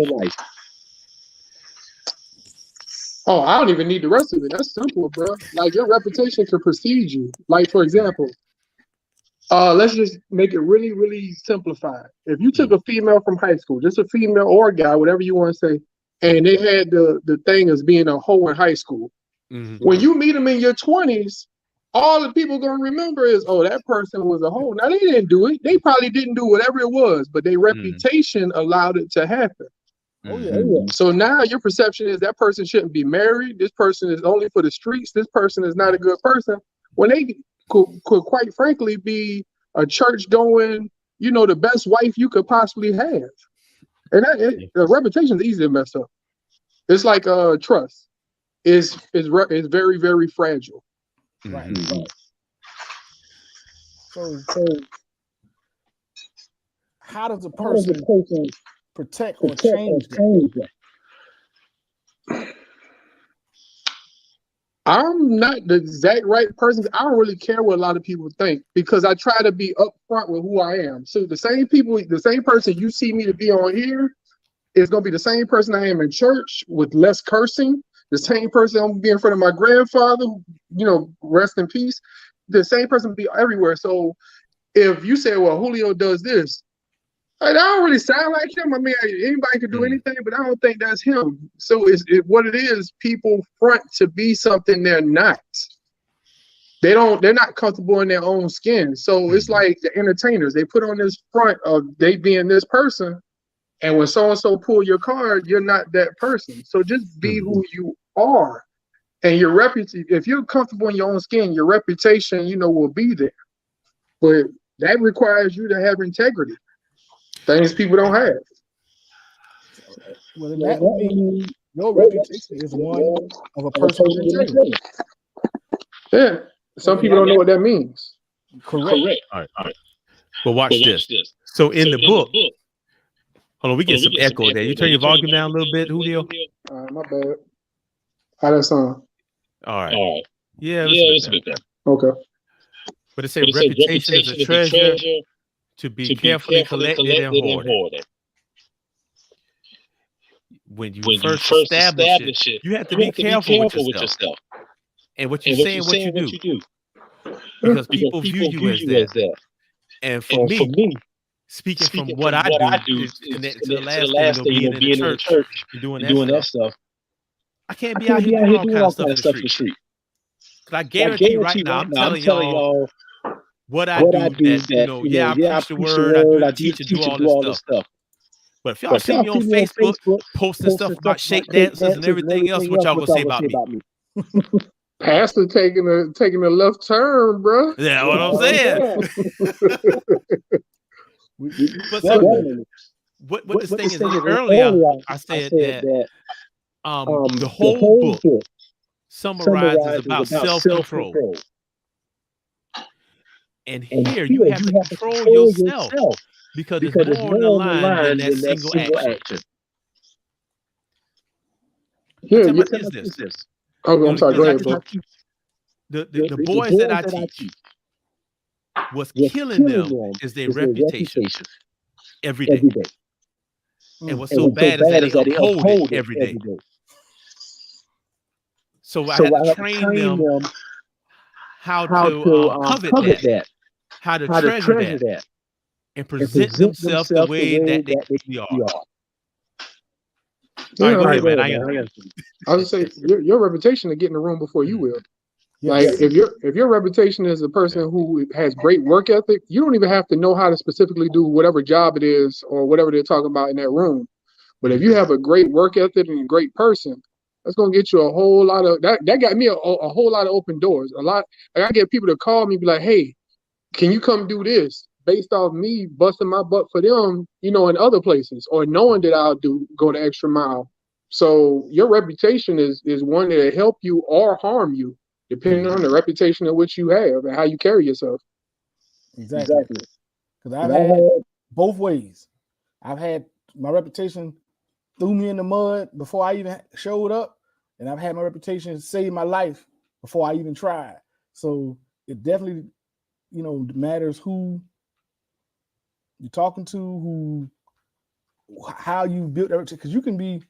Oh, I don't even need the rest of it. That's simple, bro. Like, your reputation can precede you. Like, for example, let's just make it really, really simplified. If you took a female from high school, just a female or a guy, whatever you want to say, and they had the thing as being a hoe in high school, when you meet them in your 20s, all the people going to remember is, oh, that person was a hoe. Now, they didn't do it. They probably didn't do whatever it was, but their reputation allowed it to happen. Oh, yeah. So now your perception is that person shouldn't be married. This person is only for the streets. This person is not a good person. When they could quite frankly be a church-going, the best wife you could possibly have. And the reputation is easy to mess up. It's like trust. Is very, very fragile. Right. So how does a person protect or change that? I'm not the exact right person. I don't really care what a lot of people think because I try to be upfront with who I am. So the same person you see me to be on here is going to be the same person I am in church with less cursing. The same person I'm going to be in front of my grandfather, rest in peace. The same person will be everywhere. So if you say, well, Julio does this, I don't really sound like him. I mean, anybody can do anything, but I don't think that's him. So what it is, people front to be something they're not. They're not comfortable in their own skin. So it's like the entertainers. They put on this front of they being this person, And when so-and-so pull your card, you're not that person. So just be who you are. And your reputation, if you're comfortable in your own skin, your reputation, will be there. But that requires you to have integrity. Things people don't have. Well, then that would mean your reputation is one of a person with integrity. Yeah. Some people don't know what that means. Correct. All right. But watch this. So in the book, hold on, we get some echo there. You turn your volume down a little bit, Julio. My bad. How that sound? All right. Yeah, it's a bit better. Okay. But it says reputation is a treasure to be carefully collected and hoarded. When you first establish it, you have to be careful with yourself. And what you say and what you do. Because people view you as that. And for me, speaking from what I do, is connected to the last thing, being in the church and doing that stuff. I can't be out here doing all kinds of stuff in the street. Because I guarantee right now, I'm telling y'all what I do, that, I preach the word, I do the teach and do all this stuff. But if y'all see me on Facebook posting stuff about shake dancers and everything else, what y'all gonna say about me? Pastor taking a left turn, bro. Yeah, what I'm saying. But what this thing is, earlier I said that the whole book summarizes about self-control. And here you have to control yourself because there's more on the line than that single action. Yeah, what is this? Oh, I'm sorry. Go ahead, bro. The boys that I teach, what's killing them is their reputation every day. And what's so bad is that they uphold it every day. So I had to train them how to covet that, how to treasure that, and present themselves the way that they really are. All right, go ahead, man. I was gonna say your reputation to get in the room before you will. Like if your reputation is a person who has great work ethic, you don't even have to know how to specifically do whatever job it is or whatever they're talking about in that room. But if you have a great work ethic and a great person, that's gonna get you a whole lot of that. That got me a whole lot of open doors. A lot. Like I get people to call me, be like, "Hey, can you come do this?" Based off me busting my butt for them, in other places, or knowing that I'll go the extra mile. So your reputation is one that'll help you or harm you, depending on the reputation of which you have and how you carry yourself. Exactly. Because I've had both ways. I've had my reputation threw me in the mud before I even showed up, and I've had my reputation save my life before I even tried. So it definitely, matters who you're talking to, how you built that reputation. Because you can be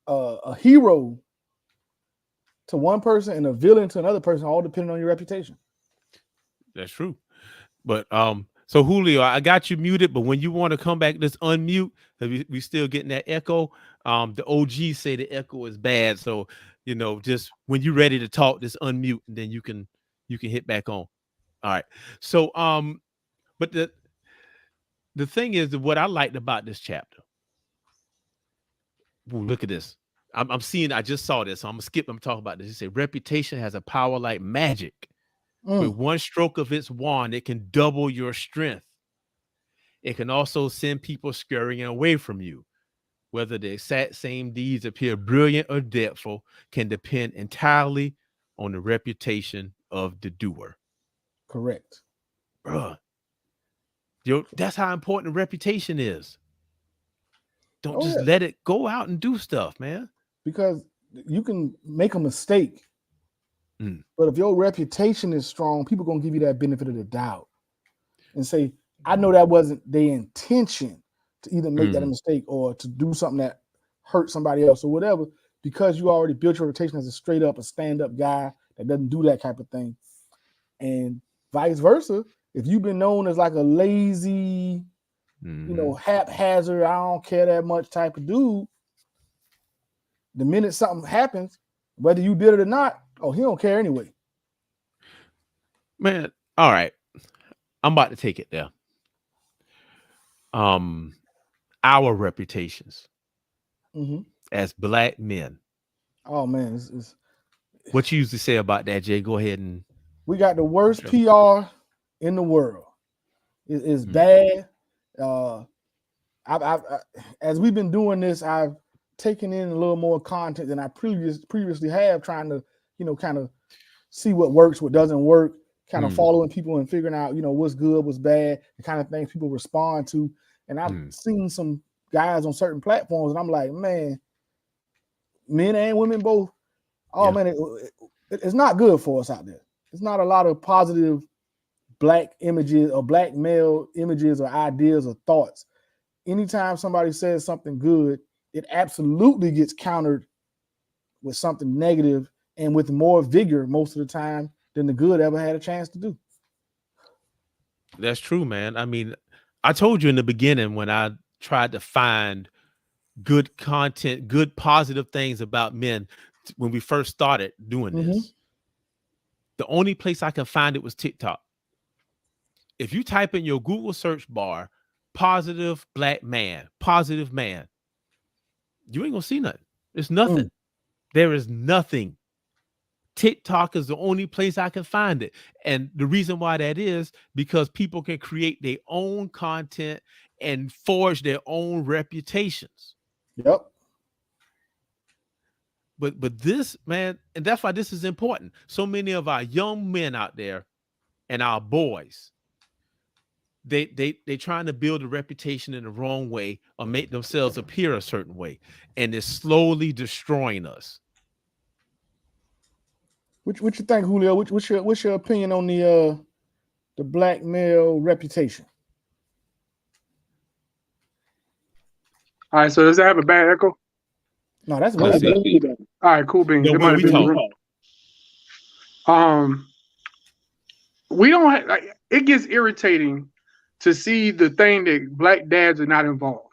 a hero to one person and a villain to another person, all depending on your reputation. That's true. But so Julio, I got you muted, but when you want to come back, just unmute. We still getting that echo. The OGs say the echo is bad, so just when you're ready to talk, just unmute, and then you can hit back on. All right. So but the thing is that what I liked about this chapter. Ooh, look at this. I'm seeing. I just saw this, so I'm gonna skip. I'm talking about this. You say reputation has a power like magic. With one stroke of its wand, it can double your strength. It can also send people scurrying away from you. Whether the exact same deeds appear brilliant or depthful can depend entirely on the reputation of the doer. Correct. Bruh. That's how important reputation is. Don't just let it go out and do stuff, man. Because you can make a mistake. But if your reputation is strong, people gonna give you that benefit of the doubt and say, I know that wasn't their intention to either make that a mistake or to do something that hurt somebody else or whatever, because you already built your reputation as a stand-up guy that doesn't do that type of thing. And vice versa, if you've been known as like a lazy, haphazard, I don't care that much type of dude, the minute something happens, whether you did it or not, he don't care anyway. Man, all right. I'm about to take it there. our reputations Mm-hmm. as black men. Oh man, What you usually say about that, Jay? Go ahead and we got the worst PR in the world. It's bad. I, as we've been doing this, I've taken in a little more content than I previously have, trying to, kind of see what works, what doesn't work, kind of following people and figuring out, what's good, what's bad, the kind of things people respond to. And I've seen some guys on certain platforms, and I'm like, man, men and women both. Oh man, it's not good for us out there. It's not a lot of positive black images or black male images or ideas or thoughts. Anytime somebody says something good, it absolutely gets countered with something negative and with more vigor most of the time than the good ever had a chance to do. That's true, man. I mean, I told you in the beginning when I tried to find good content, good positive things about men when we first started doing this. The only place I could find it was TikTok. If you type in your Google search bar, positive black man, positive man, you ain't gonna see nothing. There's nothing. There is nothing. TikTok is the only place I can find it. And the reason why that is because people can create their own content and forge their own reputations. Yep. But this, man, and that's why this is important. So many of our young men out there and our boys, they trying to build a reputation in the wrong way or make themselves appear a certain way, and it's slowly destroying us. What you think, Julio? What's your opinion on the black male reputation? All right, so does that have a bad echo? No, that's way better. All right, cool beans. No, when we talk. We don't have, like, it gets irritating to see the thing that black dads are not involved.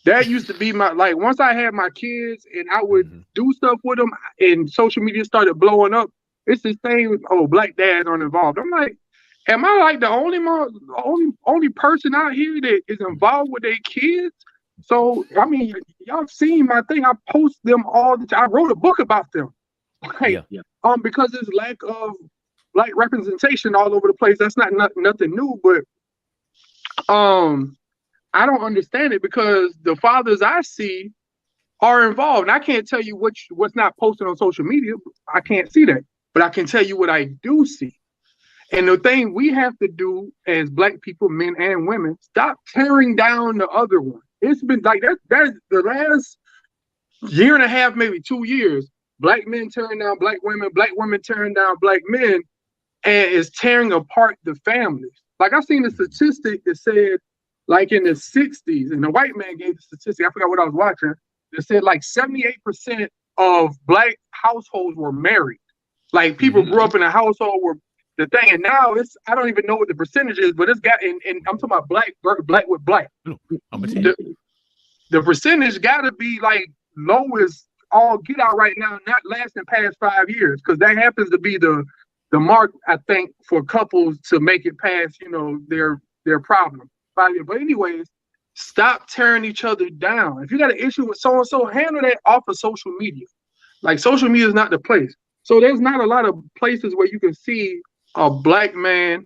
That used to be my, like, once I had my kids and I would do stuff with them and social media started blowing up, it's this thing with, oh, black dads aren't involved. I'm like, am I like the only person out here that is involved with their kids? So, I mean, y'all seen my thing. I post them all the time. I wrote a book about them. Like, because there's lack of black representation all over the place. That's not nothing new, but I don't understand it because the fathers I see are involved. And I can't tell you what's not posted on social media. I can't see that. But I can tell you what I do see. And the thing we have to do as black people, men and women, stop tearing down the other one. It's been like that's the last year and a half, maybe 2 years. Black men tearing down black women tearing down black men, and it's tearing apart the families. Like I seen a statistic that said, like in the 60s, and the white man gave the statistic, I forgot what I was watching, that said like 78% of black households were married. Like people grew up in a household where the thing, and now it's, I don't even know what the percentage is, but it's got, and I'm talking about black with black. The percentage got to be like low as all get out right now, not lasting past 5 years, because that happens to be the mark, I think, for couples to make it past, their problem. 5 years. But anyways, stop tearing each other down. If you got an issue with so-and-so, handle that off of social media. Like, social media is not the place. So there's not a lot of places where you can see a black man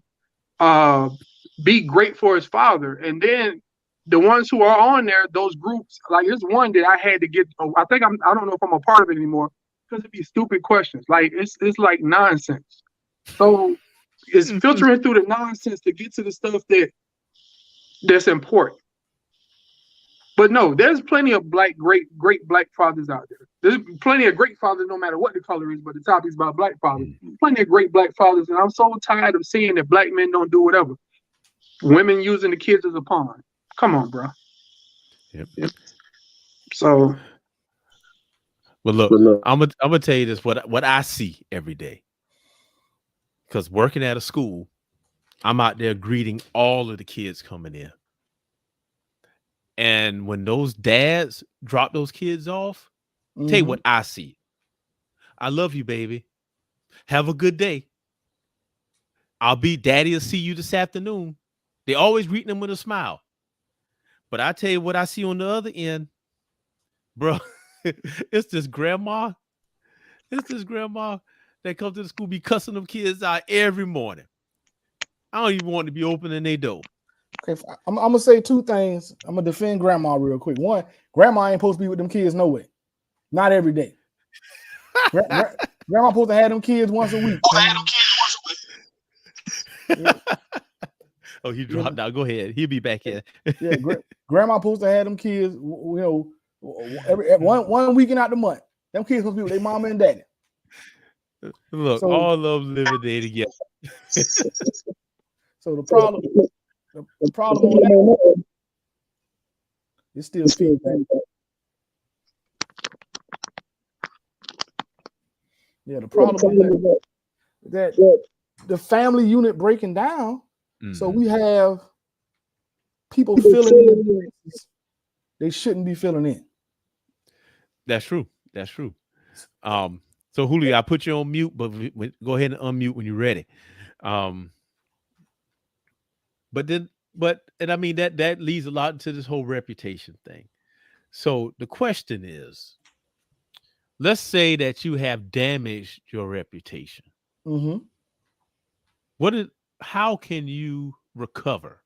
be great for his father. And then the ones who are on there, those groups, like there's one that I had to get, I don't know if I'm a part of it anymore, because it'd be stupid questions. Like it's like nonsense. So it's filtering through the nonsense to get to the stuff that's important. But no, there's plenty of great black fathers out there. There's plenty of great fathers, no matter what the color is, but the topic's about black fathers. Plenty of great black fathers, and I'm so tired of seeing that black men don't do whatever. Women using the kids as a pawn. Come on, bro. Yep. So, but look, I'm gonna tell you this: what I see every day. Because working at a school, I'm out there greeting all of the kids coming in. And when those dads drop those kids off, tell you what I see. I love you, baby. Have a good day. Daddy will see you this afternoon. They always greeting them with a smile. But I tell you what I see on the other end, bro. It's this grandma. It's this grandma that comes to the school, be cussing them kids out every morning. I don't even want to be opening their door. Okay, I'm gonna say two things. I'm gonna defend grandma real quick. One, grandma ain't supposed to be with them kids no way. Not every day. Grandma supposed to have them kids once a week. Yeah. Oh, he dropped out. Go ahead. He'll be back here. Yeah, grandma supposed to have them kids. Every one weekend out the month. Them kids supposed to be with their mama and daddy. Look, all of them living there together. So the problem on that is still feedback. Yeah, the problem is that the family unit breaking down. Mm-hmm. So we have people filling in they shouldn't be filling in. That's true. That's true. So Julio, I put you on mute, but go ahead and unmute when you're ready. But I mean that leads a lot into this whole reputation thing. So the question is, let's say that you have damaged your reputation. Mm-hmm. How can you recover?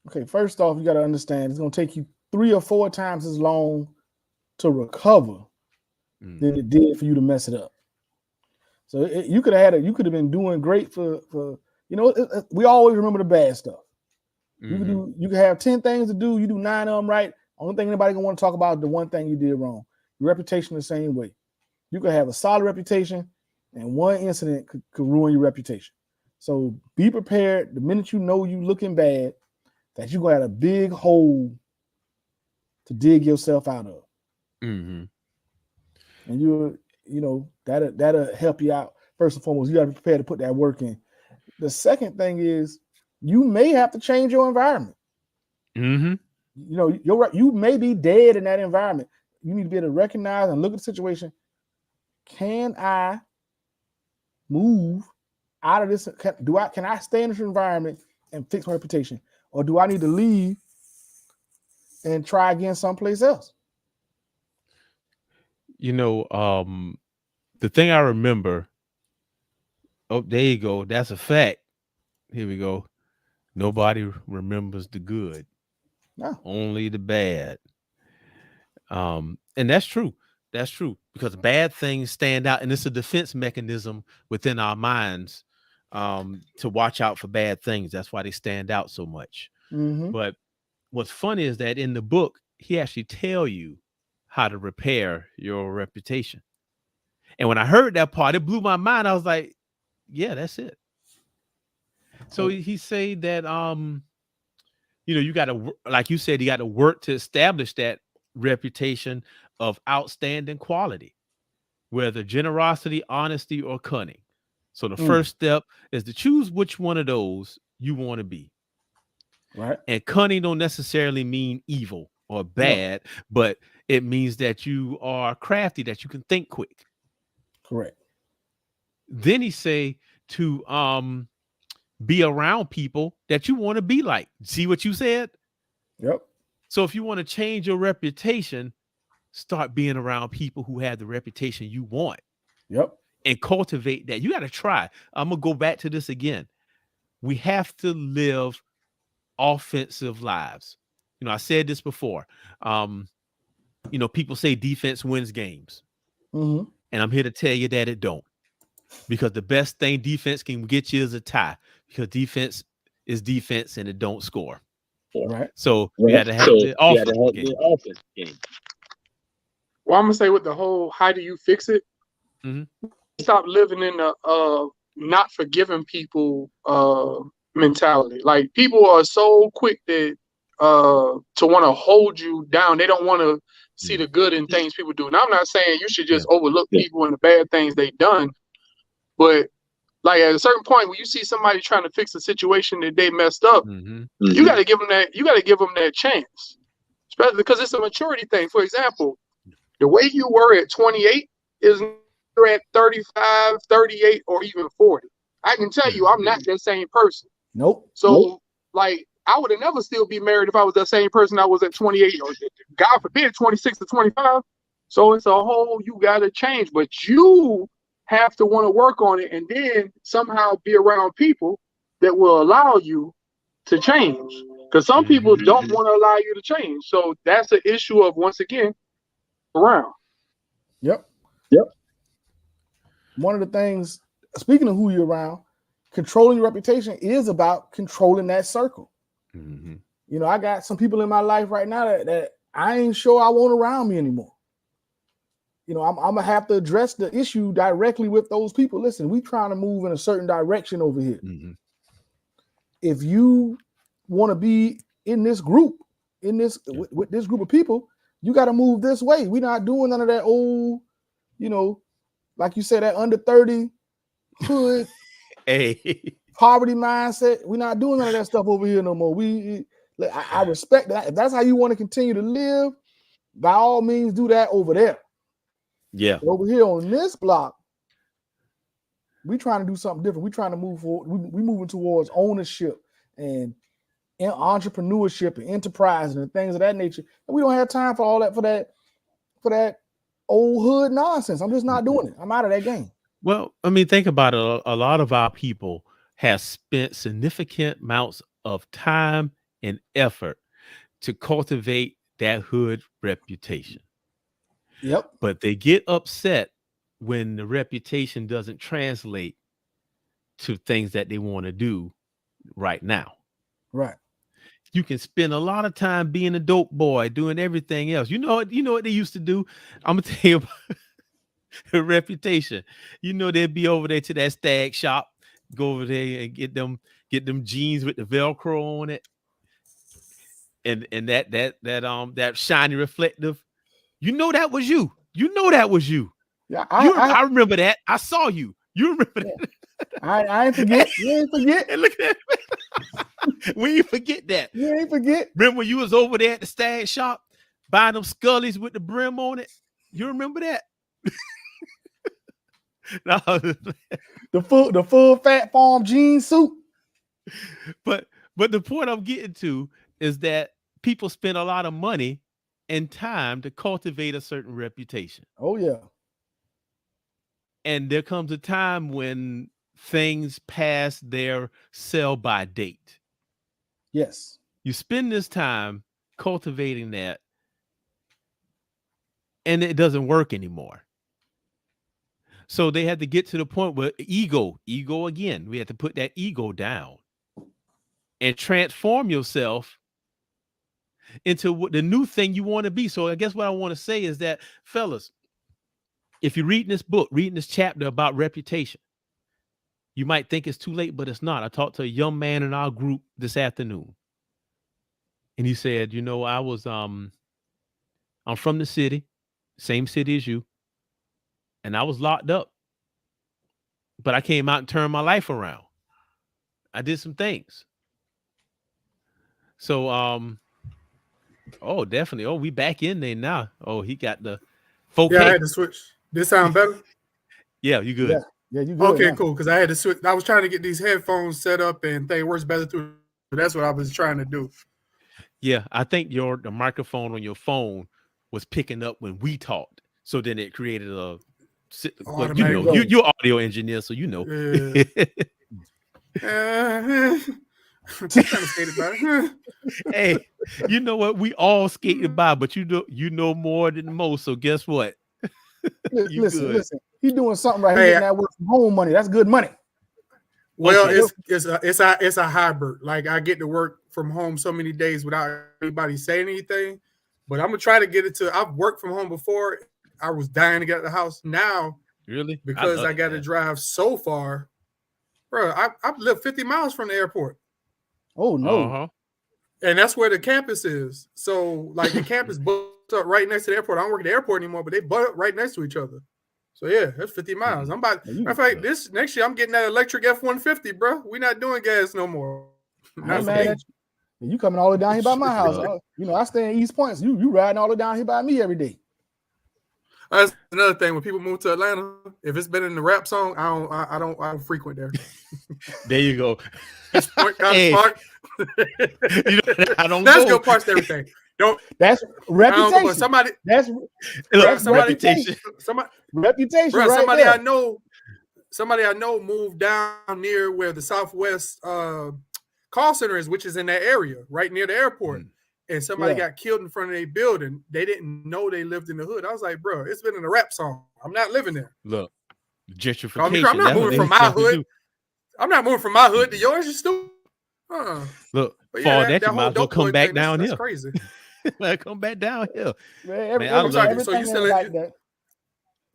Okay, first off, you got to understand it's going to take you 3 or 4 times as long to recover than it did for you to mess it up. So you could have been doing great for we always remember the bad stuff. Mm-hmm. You can have 10 things to do, you do 9 of them right. Only thing anybody gonna want to talk about is the one thing you did wrong. Your reputation the same way. You could have a solid reputation, and one incident could ruin your reputation. So be prepared the minute you know you looking bad, that you're gonna have a big hole to dig yourself out of. Mm-hmm. And that'll help you out. First and foremost, you gotta be prepared to put that work in. The second thing is you may have to change your environment. Mm-hmm. You may be dead in that environment. You need to be able to recognize and look at the situation. Can I move out of this? Can I stay in this environment and fix my reputation? Or do I need to leave and try again someplace else? The thing I remember, oh, there you go. That's a fact. Here we go. Nobody remembers the good. No. Only the bad. And that's true. That's true, because bad things stand out, and it's a defense mechanism within our minds to watch out for bad things. That's why they stand out so much. Mm-hmm. But what's funny is that in the book, he actually tell you how to repair your reputation. And when I heard that part, it blew my mind. I was like, yeah, that's it. So he said that, you got to, like you said, you got to work to establish that reputation of outstanding quality, whether generosity, honesty, or cunning. So the first step is to choose which one of those you want to be. Right. And cunning don't necessarily mean evil or bad, but it means that you are crafty, that you can think quick. Correct. Then he say to be around people that you want to be like. See what you said? Yep. So if you want to change your reputation, start being around people who have the reputation you want. Yep. And cultivate that. You got to try. I'm going to go back to this again. We have to live offensive lives. I said this before. People say defense wins games. Mm-hmm. And I'm here to tell you that it don't. Because the best thing defense can get you is a tie. Because defense is defense and it don't score. Right. So you got to have the offense game. Well, I'm going to say with the whole, how do you fix it? Mm-hmm. Stop living in the not forgiving people mentality. Like, people are so quick to want to hold you down. They don't want to see the good in things people do. Now, I'm not saying you should just overlook people and the bad things they've done, but like at a certain point when you see somebody trying to fix a situation that they messed up, you got to give them that. You got to give them that chance, especially because it's a maturity thing. For example, the way you were at 28 is at 35, 38, or even 40. I can tell you, I'm not that same person. Nope. So, like, I would have never still be married if I was the same person I was at 28 or God forbid 26 to 25. So it's a whole, you got to change, but you have to want to work on it and then somehow be around people that will allow you to change. Because some people don't want to allow you to change. So that's an issue of, once again, around. Yep. Yep. One of the things, speaking of who you're around, controlling your reputation is about controlling that circle. Mm-hmm. You know, I got some people in my life right now that I ain't sure I want around me anymore. You know, I'm gonna have to address the issue directly with those people. Listen, we trying to move in a certain direction over here. Mm-hmm. If you want to be in this group, with this group of people, you got to move this way. We're not doing none of that old, you know, like you said, that under 30 hood poverty mindset. We're not doing none of that stuff over here no more. I respect that. If that's how you want to continue to live, by all means, do that over there. Yeah. But over here on this block, we trying to do something different. We trying to move forward. We moving towards ownership and entrepreneurship and enterprise and things of that nature. And we don't have time for all that, for that old hood nonsense. I'm just not doing it. I'm out of that game. Well, I mean, think about it. A lot of our people have spent significant amounts of time and effort to cultivate that hood reputation. Yep. But they get upset when the reputation doesn't translate to things that they want to do right now. Right. You can spend a lot of time being a dope boy, doing everything else. You know what they used to do? I'm gonna tell you about her reputation. You know, they'd be over there to that stag shop, go over there and get them jeans with the Velcro on it, and that shiny reflective. You know that was you. You know that was you. Yeah, I remember that. I saw you. You remember that? I ain't forget. You ain't forget. And look at that. When you forget that. You ain't forget. Remember when you was over there at the stag shop buying them Scullies with the brim on it? You remember that? No. The full fat farm jean suit. But the point I'm getting to is that people spend a lot of money and time to cultivate a certain reputation. Oh yeah. And there comes a time when things pass their sell-by date. Yes. You spend this time cultivating that, and it doesn't work anymore. So they had to get to the point where ego again. We had to put that ego down and transform yourself into what the new thing you want to be. So I guess what I want to say is that, fellas, if you're reading this chapter about reputation, you might think it's too late, but it's not. I talked to a young man in our group this afternoon, and he said, you know, I'm from the city, same city as you, and I was locked up, but I came out and turned my life around. I did some things. So, oh, definitely. Oh, we back in there now. Oh, he got the 4K. Yeah, I had to switch. This sound better? Yeah, you good. Yeah, you good. Okay, cool. Because I had to switch. I was trying to get these headphones set up and they works better through. That's what I was trying to do. Yeah, I think the microphone on your phone was picking up when we talked. So then it created a, well, you know, you're audio engineer, so you know. Yeah. Kind of skated by. Hey, you know what? We all skated by, but you know more than most. So guess what? Listen. He's doing something right. He's getting that work from home money. That's good money. Well, okay. it's a hybrid. Like I get to work from home so many days without anybody saying anything. But I'm gonna try to get it to. I've worked from home before. I was dying to get out of the house. Now, really, because I got to drive so far, bro. I live 50 miles from the airport. Oh no. And that's where the campus is. So like the campus butt up right next to the airport. I don't work at the airport anymore, but they butt up right next to each other. So yeah, that's 50 miles. I'm about. Matter of fact, this next year I'm getting that electric F-150, bro. We're not doing gas no more. I ain't mad at you. You coming all the way down here by my house? You know, I stay in East Point. So you riding all the way down here by me every day. That's another thing. When people move to Atlanta, if it's been in the rap song, I don't frequent there. There you go. It's point kind of Hey, smart. you know, I don't That's go. good parts to everything. That's I don't go, reputation. but somebody, That's Look, somebody- reputation. reputation, bro, right somebody there. somebody I know moved down near where the Southwest call center is, which is in that area, right near the airport. And somebody got killed in front of a building. They didn't know they lived in the hood. I was like, bro, it's been in a rap song. I'm not living there. Look, gentrification. I'm not that's what moving they from my have to hood. do. I'm not moving from my hood to yours. You stupid. Look, But for that you might whole as well dope come boy back thing, down that's here. crazy. Come back down here. Man, Man, I love it. So you everything still ain't like that.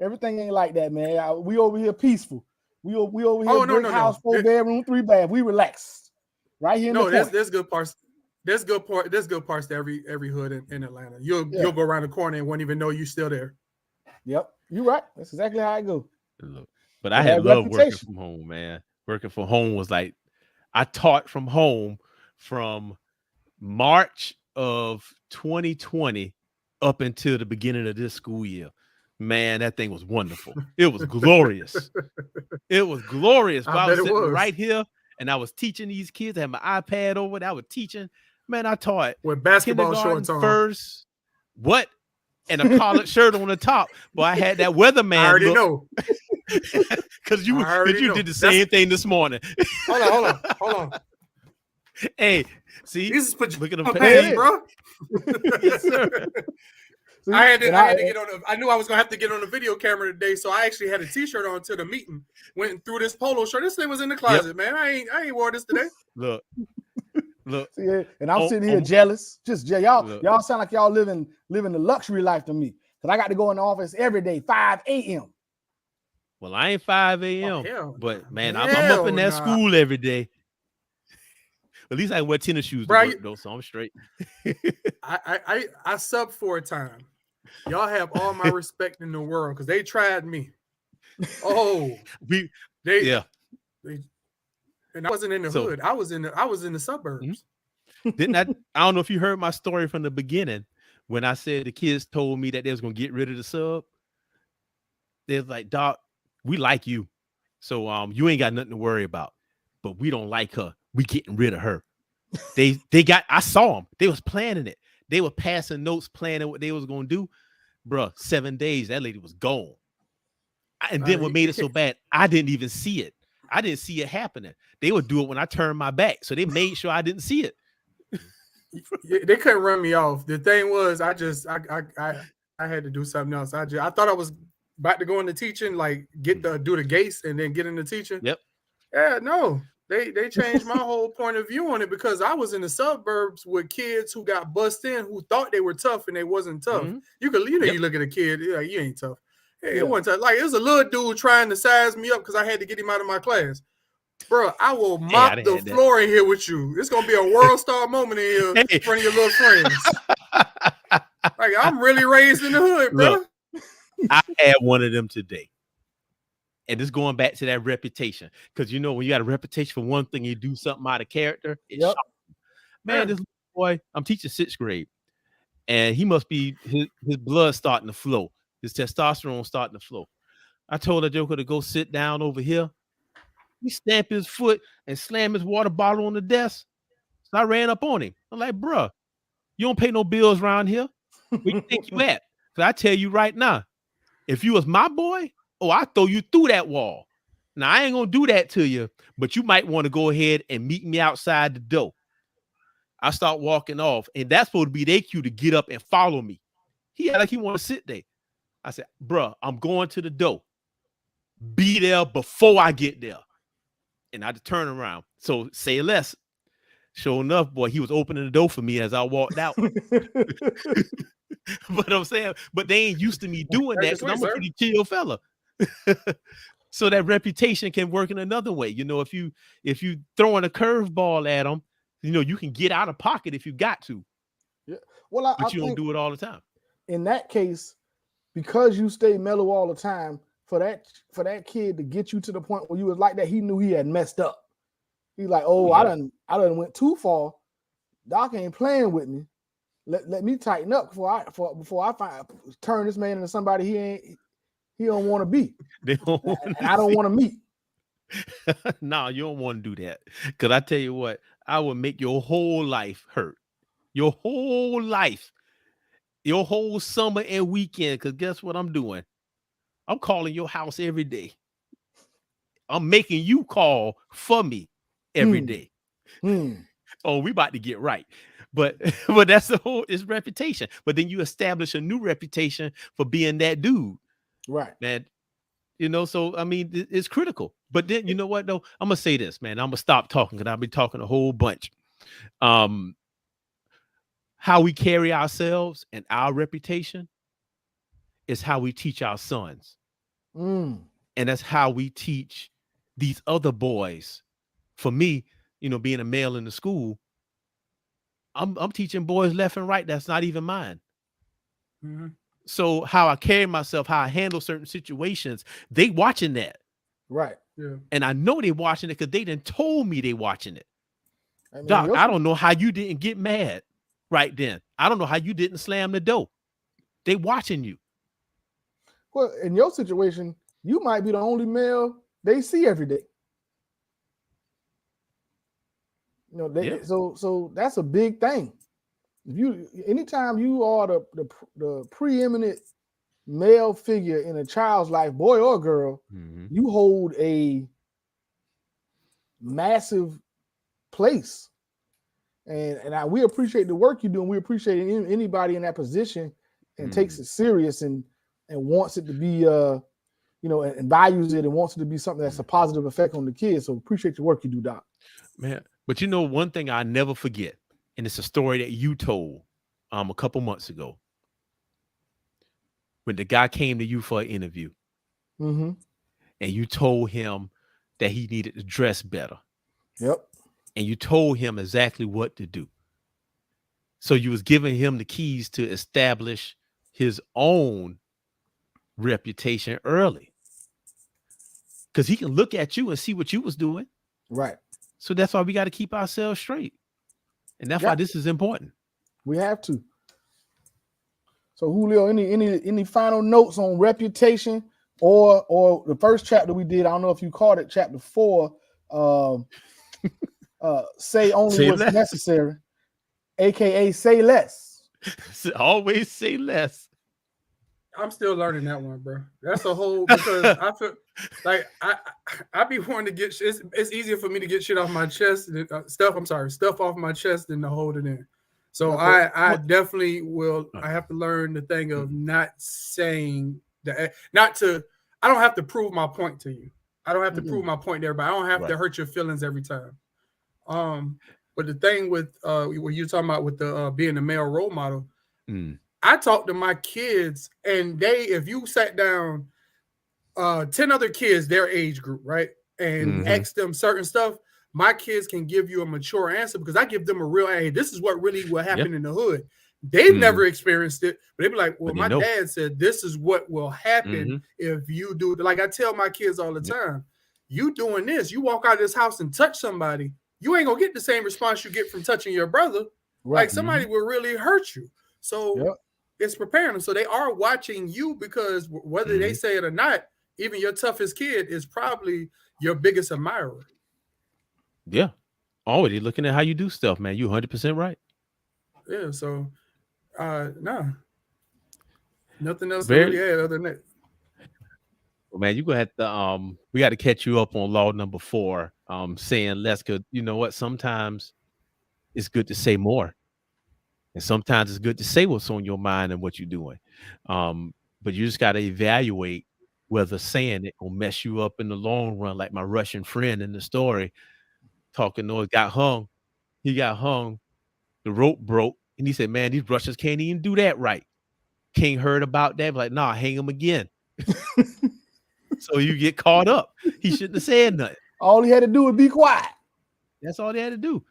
Everything ain't like that, man. We over here peaceful. We over here brick house, 4 bedroom, 3 bath. We relaxed. Right here in the point. there's good parts. There's good parts to every hood in Atlanta. You'll go around the corner and won't even know you're still there. Yep, you're right. That's exactly how I go. Look, but I had love working from home, man. Working from home was like, I taught from home from March of 2020 up until the beginning of this school year. Man, that thing was wonderful. It was glorious. It was glorious. I was sitting right here and I was teaching these kids. I had my iPad over there. I was teaching. Man, I taught with basketball shorts on. First, what? And a collared shirt on the top. But I had that weatherman. I already know. Because you did the same thing this morning. Hold on. Hey, see, look at them pants, bro. Yes, sir. See, I had to get on. I knew I was gonna have to get on the video camera today, so I actually had a T-shirt on to the meeting. Went through this polo shirt. This thing was in the closet, man. I ain't wore this today. Look. See, and I'm sitting here jealous. Y'all sound like y'all living the luxury life to me. Because I got to go in the office every day, 5 a.m. Well, I ain't 5 a.m. But man, I'm up in that school every day. At least I wear tennis shoes to work, though, so I'm straight. I sub for a time. Y'all have all my respect in the world because they tried me. And I wasn't in the hood. I was in the suburbs. Didn't I don't know if you heard my story from the beginning when I said the kids told me that they was gonna get rid of the sub. They was like, Doc, we like you. So you ain't got nothing to worry about. But we don't like her. We getting rid of her. I saw them. They was planning it. They were passing notes, planning what they was gonna do. Bruh, 7 days, that lady was gone. And then what made it so bad, I didn't even see it. I didn't see it happening. They would do it when I turned my back. So they made sure I didn't see it. They couldn't run me off. The thing was, I had to do something else. I thought I was about to go into teaching, like do the gates and then get into teaching. Yep. Yeah, no. They changed my whole point of view on it because I was in the suburbs with kids who got bussed in who thought they were tough and they wasn't tough. Mm-hmm. You look at a kid, like, you ain't tough. It wasn't tough. Like, it was a little dude trying to size me up because I had to get him out of my class. Bro, I will mop the floor in here with you. It's gonna be a world star moment in here in front of your little friends. Like, I'm really raised in the hood, bro. Look, I had one of them today. And it's going back to that reputation. Because when you got a reputation for one thing, you do something out of character. It's man, this boy, I'm teaching 6th grade. And he must be his blood starting to flow. His testosterone starting to flow. I told that joker to go sit down over here. He stamped his foot and slammed his water bottle on the desk. So I ran up on him. I'm like, bruh, you don't pay no bills around here. Where you think you at? So I tell you right now, if you was my boy, I throw you through that wall. Now, I ain't going to do that to you, but you might want to go ahead and meet me outside the door. I start walking off, and that's supposed to be their cue to get up and follow me. He had like he want to sit there. I said, bruh, I'm going to the door. Be there before I get there. And I had to turn around. So say less. Sure enough, boy, he was opening the door for me as I walked out. But I'm saying, but they ain't used to me doing that because I'm a pretty chill fella. So that reputation can work in another way. If you throwing a curveball at them, you can get out of pocket if you got to. Yeah. Well, but you don't do it all the time. In that case, because you stay mellow all the time, for that kid to get you to the point where you was like that, he knew he had messed up. He's like, I done went too far. Doc ain't playing with me. let me tighten up before I turn this man into somebody he don't want to be. They don't And I don't want to meet. No, you don't want to do that. Because I tell you what, I will make your whole life hurt. Your whole life. Your whole summer and weekend. Because guess what I'm doing? I'm calling your house every day. I'm making you call for me every day. Oh, we about to get right. But that's the whole, it's reputation. But then you establish a new reputation for being that dude. Right. Man, you know, so I mean, it's critical. But then you know what though? I'm gonna say this, man. I'm gonna stop talking because I've been talking a whole bunch. How we carry ourselves and our reputation is how we teach our sons. And that's how we teach these other boys. For me, you know, being a male in the school, I'm teaching boys left and right. That's not even mine. So how I carry myself, how I handle certain situations, they watching that. Right. Yeah. And I know they watching it because they done told me they watching it. I mean, Doc, I don't know how you didn't get mad right then. I don't know how you didn't slam the door. They watching you. Well, in your situation, you might be the only male they see every day. You know, so that's a big thing. Anytime you are the preeminent male figure in a child's life, boy or girl, you hold a massive place. And we appreciate the work you do, and we appreciate anybody in that position and takes it serious and wants it to be you know, and values it and wants it to be something that's a positive effect on the kids. So appreciate the work you do, Doc. Man, but you know, one thing I never forget, and it's a story that you told a couple months ago when the guy came to you for an interview, and you told him that he needed to dress better. Yep. And you told him exactly what to do. So you was giving him the keys to establish his own reputation early. Because he can look at you and see what you was doing. Right. So that's why we got to keep ourselves straight. And that's why this is important. We have to. So Julio, any final notes on reputation or the first chapter we did? I don't know if you called it chapter 4. Say only what's necessary, aka say less. Always say less. I'm still learning that one, bro. That's a whole, because I feel like I be wanting to get it's easier for me to get shit off my chest stuff off my chest than to hold it in. So I definitely will. I have to learn the thing of not saying that, I don't have to prove my point to you. I don't have to prove my point to everybody. I don't have to hurt your feelings every time. But the thing with what you're talking about with the being a male role model, I talk to my kids, and if you sat down 10 other kids, their age group, right, and ask them certain stuff, my kids can give you a mature answer because I give them a real, hey, this is what really will happen in the hood. They've never experienced it, but they be like, well, my dad said this is what will happen if you do. Like I tell my kids all the time, you doing this, you walk out of this house and touch somebody, you ain't gonna get the same response you get from touching your brother. Right. Like somebody will really hurt you. So it's preparing them. So they are watching you, because whether they say it or not, even your toughest kid is probably your biggest admirer. Yeah. Already looking at how you do stuff, man. You 100% right. Yeah. So, nothing else to really add other than that. Well, man, you gonna have to we got to catch you up on law number 4. Saying less, because you know what? Sometimes it's good to say more, and sometimes it's good to say what's on your mind and what you're doing. But you just got to evaluate whether saying it will mess you up in the long run, like my Russian friend in the story. Talking noise, got hung. He got hung. The rope broke. And he said, man, these Russians can't even do that right. King heard about that. Like, nah, hang him again. So you get caught up. He shouldn't have said nothing. All he had to do was be quiet. That's all they had to do.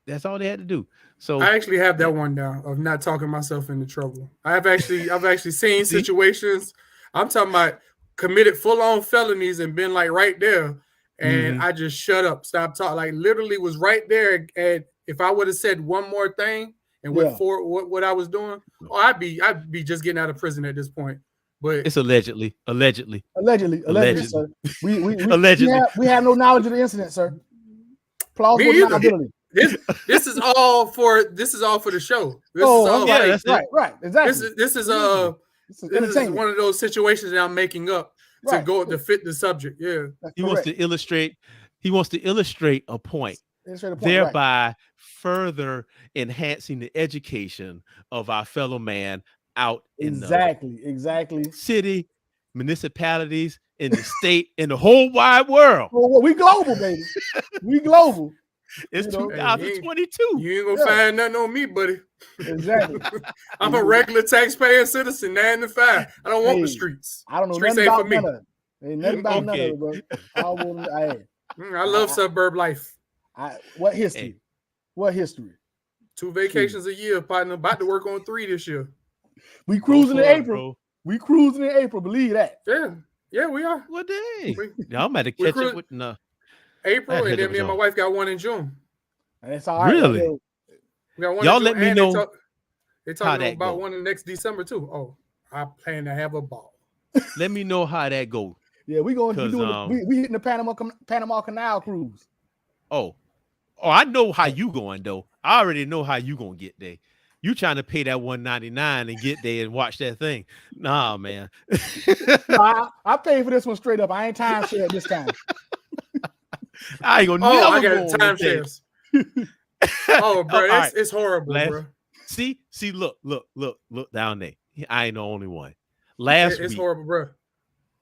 That's all they had to do. So I actually have that one down of not talking myself into trouble. I've actually seen situations. I'm talking about committed full-on felonies and been like right there. And I just shut up, stop talking. Like literally was right there. And if I would have said one more thing, and what I was doing, I'd be just getting out of prison at this point. But it's allegedly, sir. Allegedly. We have no knowledge of the incident, sir. Plausible deniability. This is all for the show. Right, exactly. This is one of those situations that I'm making up to fit the subject. Yeah, he wants to illustrate a point, thereby further enhancing the education of our fellow man out in the city, municipalities, in the state, in the whole wide world. Well, we global, baby. We global. It's 2022. You ain't gonna find nothing on me, buddy. Exactly. I'm a regular taxpaying citizen, 9 to 5. I don't want the streets. I don't know streets nothing ain't about for me. None of it. Ain't nothing about none of it, bro. I love suburb life. What history? What history? 2 vacations a year, partner. About to work on 3 this year. We cruising in April. Bro. We cruising in April. Believe that. Yeah, we are. What day? Y'all might have catch up with April, and then me and my wife got one in June. That's all right. Really? We got one. Y'all let me know. They talking about one in next December too. Oh, I plan to have a ball. Let me know how that goes. Yeah, we hitting the Panama Canal cruise. Oh, I know how you going though. I already know how you gonna get there. You trying to pay that $199 and get there and watch that thing? Nah, man. I paid for this one straight up. I ain't time share this time. I ain't gonna. I got time shares. Oh, bro, it's horrible, bro. See, look down there. I ain't the only one. Last week, horrible, bro.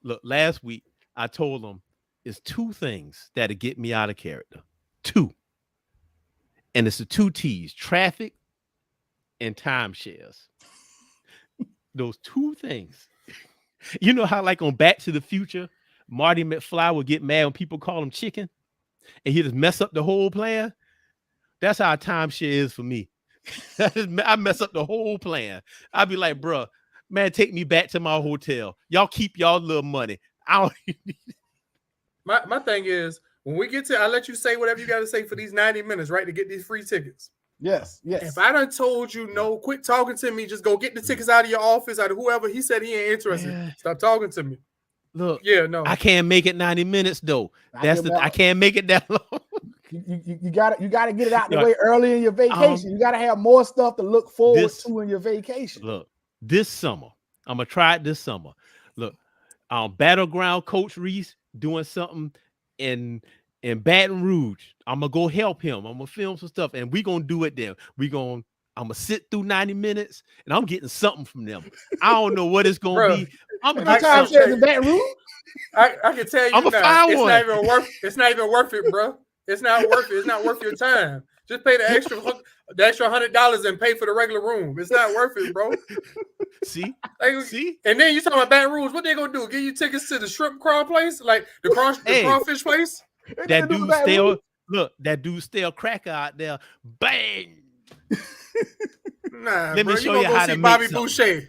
Look, last week I told them it's 2 things that'll get me out of character. 2, and it's the 2 T's: traffic and timeshares. Those 2 things. You know how, like on Back to the Future, Marty McFly would get mad when people call him chicken, and he just mess up the whole plan. That's how a timeshare is for me. I mess up the whole plan. I'd be like, bro, man, take me back to my hotel. Y'all keep y'all little money. I don't. My thing is, when we get to, I let you say whatever you got to say for these 90 minutes, right, to get these free tickets. Yes. If I done told you no, quit talking to me. Just go get the tickets out of your office, out of whoever. He said he ain't interested. Yeah. Stop talking to me. Look, no, I can't make it 90 minutes though. I can't make it that long. You got to get it out the way early in your vacation. You got to have more stuff to look forward to in your vacation. Look, this summer, I'm gonna try it this summer. Look, Battleground Coach Reese doing something in Baton Rouge. I'm gonna go help him. I'm gonna film some stuff, and we gonna do it there. I'm gonna sit through 90 minutes, and I'm getting something from them. I don't know what it's gonna be. I'm gonna get something. In Baton Rouge. I can tell you now, it's not even worth it, bro. It's not worth it. It's not worth your time. Just pay the extra $100 and pay for the regular room. It's not worth it, bro. See? And then you talking about Baton Rouge. What they gonna do? Give you tickets to the shrimp crawl place, like the crawfish place? That dude still cracker out there. Bang. Nah, let me show you how to Bobby Boucher. You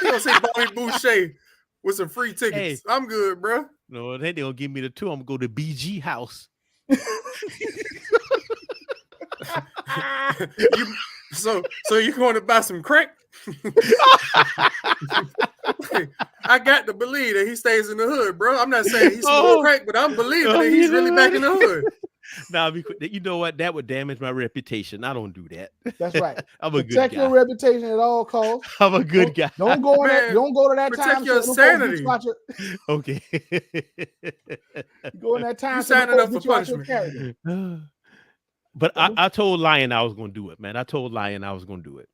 gonna see Bobby Boucher with some free tickets? Hey, I'm good, bro. No, they gonna give me the 2. I'm gonna go to BG House. So you going to buy some crack? I got to believe that he stays in the hood, bro. I'm not saying he smokes crack, but I'm believing that he's really back in the hood. Now, you know what? That would damage my reputation. I don't do that. That's right. I'm a good guy. Protect your reputation at all costs. I'm a good guy. Don't go to that protect time. Protect your sanity. Okay. Go in that time. You signing up for punishment. But I told Lion I was gonna do it, man. I told Lion I was gonna do it.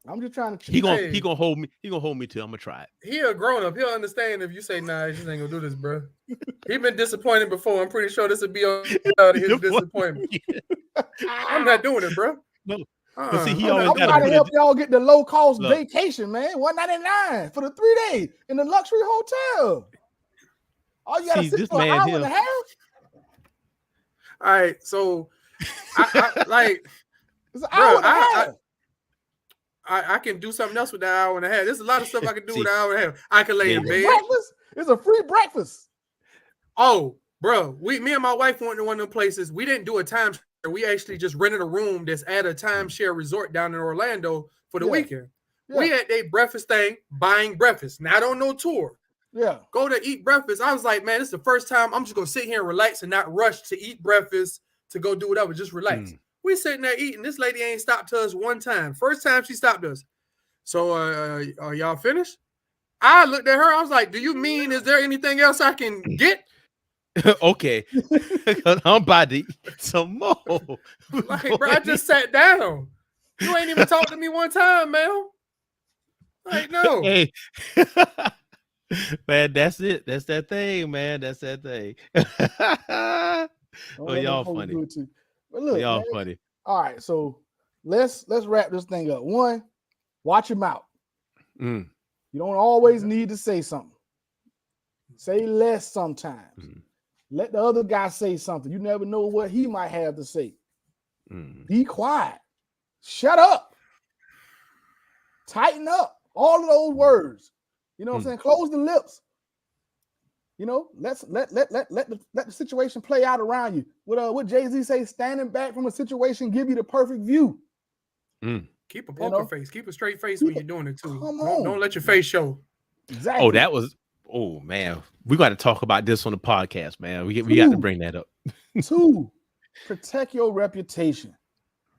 I'm just trying to. He gonna hold me. He gonna hold me till I'm gonna try it. He a grown up. He'll understand if you say, "Nah, you just ain't gonna do this, bro." He been disappointed before. I'm pretty sure this would be out of his disappointment. I'm not doing it, bro. No. See, I'm trying to help y'all get the low cost vacation, man. $199 for the 3 days in the luxury hotel. All you gotta sit for an hour and a half. All right, so I like it's an hour and a half. I can do something else with that hour and a half. There's a lot of stuff I can do with an hour and a half. I can lay in bed. Breakfast? It's a free breakfast. Oh, bro, me and my wife went to one of them places. We didn't do a time we actually just rented a room that's at a timeshare resort down in Orlando for the weekend. Yeah. We had a breakfast thing, buying breakfast, not on no tour. Yeah. Go to eat breakfast. I was like, man, this is the first time I'm just gonna sit here and relax and not rush to eat breakfast to go do whatever. Just relax. We sitting there eating. This lady ain't stopped to us one time. First time she stopped us. So are y'all finished? I looked at her. I was like, do you mean is there anything else I can get? Okay. Because I'm about to eat some more. Like, bro, I just sat down. You ain't even talked to me one time, man. Like, no. Hey. Man, that's it. That's that thing, man. That's that thing. Well, y'all funny. But look, y'all man, funny. All right, so let's wrap this thing up. One, watch your mouth. You don't always need to say something. Say less sometimes. Let the other guy say something. You never know what he might have to say. Be quiet. Shut up. Tighten up. All of those words. You know what I'm saying? Close the lips. You know, let the situation play out around you. What Jay-Z say, standing back from a situation give you the perfect view. Keep a poker face. Keep a straight face when you're doing it too. Don't let your face show. Exactly. Oh man, we got to talk about this on the podcast, man. We got to bring that up. 2, protect your reputation.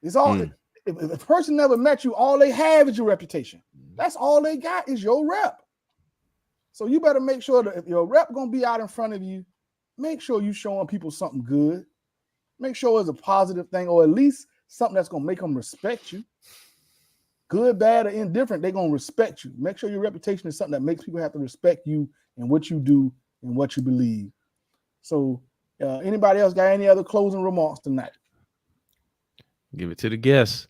It's all if a person never met you, all they have is your reputation. That's all they got is your rep. So you better make sure that if your rep gonna be out in front of you, make sure you showing people something good. Make sure it's a positive thing, or at least something that's gonna make them respect you. Good, bad, or indifferent, they're gonna respect you. Make sure your reputation is something that makes people have to respect you and what you do and what you believe. So anybody else got any other closing remarks tonight? Give it to the guests.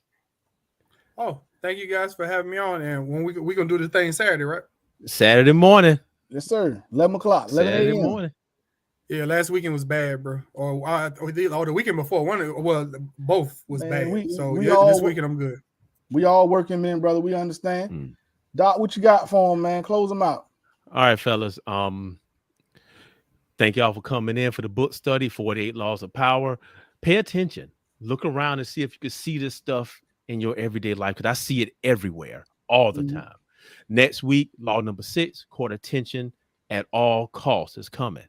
Oh, thank you guys for having me on. And when we gonna do the thing Saturday, right? Saturday morning. Yes, sir. 11 o'clock. 11 Saturday a.m. morning. Yeah, last weekend was bad, bro. Or the weekend before. Both was bad. This weekend I'm good. We all working men, brother. We understand. Doc, what you got for them, man? Close them out. All right, fellas. Thank y'all for coming in for the book study, 48 Laws of Power. Pay attention. Look around and see if you can see this stuff in your everyday life, because I see it everywhere all the time. Next week, law number 6, court attention at all costs is coming.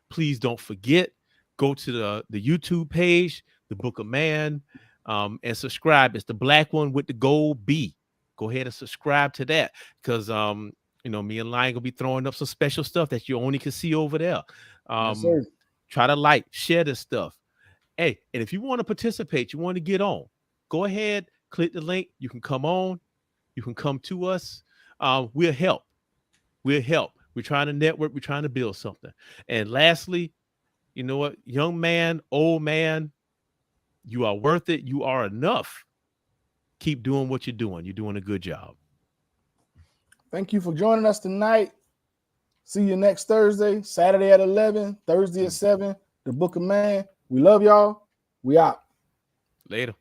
Please don't forget, go to the YouTube page, The Book of Man, and subscribe. It's the black one with the gold B. Go ahead and subscribe to that, because me and Lion gonna be throwing up some special stuff that you only can see over there. Yes, sir. Try to share this stuff. Hey, and if you want to participate, you want to get on, go ahead, click the link. You can come on. You can come to us. We'll help. We're trying to network. We're trying to build something. And lastly, you know what? Young man, old man, you are worth it. You are enough. Keep doing what you're doing. You're doing a good job. Thank you for joining us tonight. See you next Thursday, Saturday at 11, Thursday at 7, The Book of Man. We love y'all. We out. Later.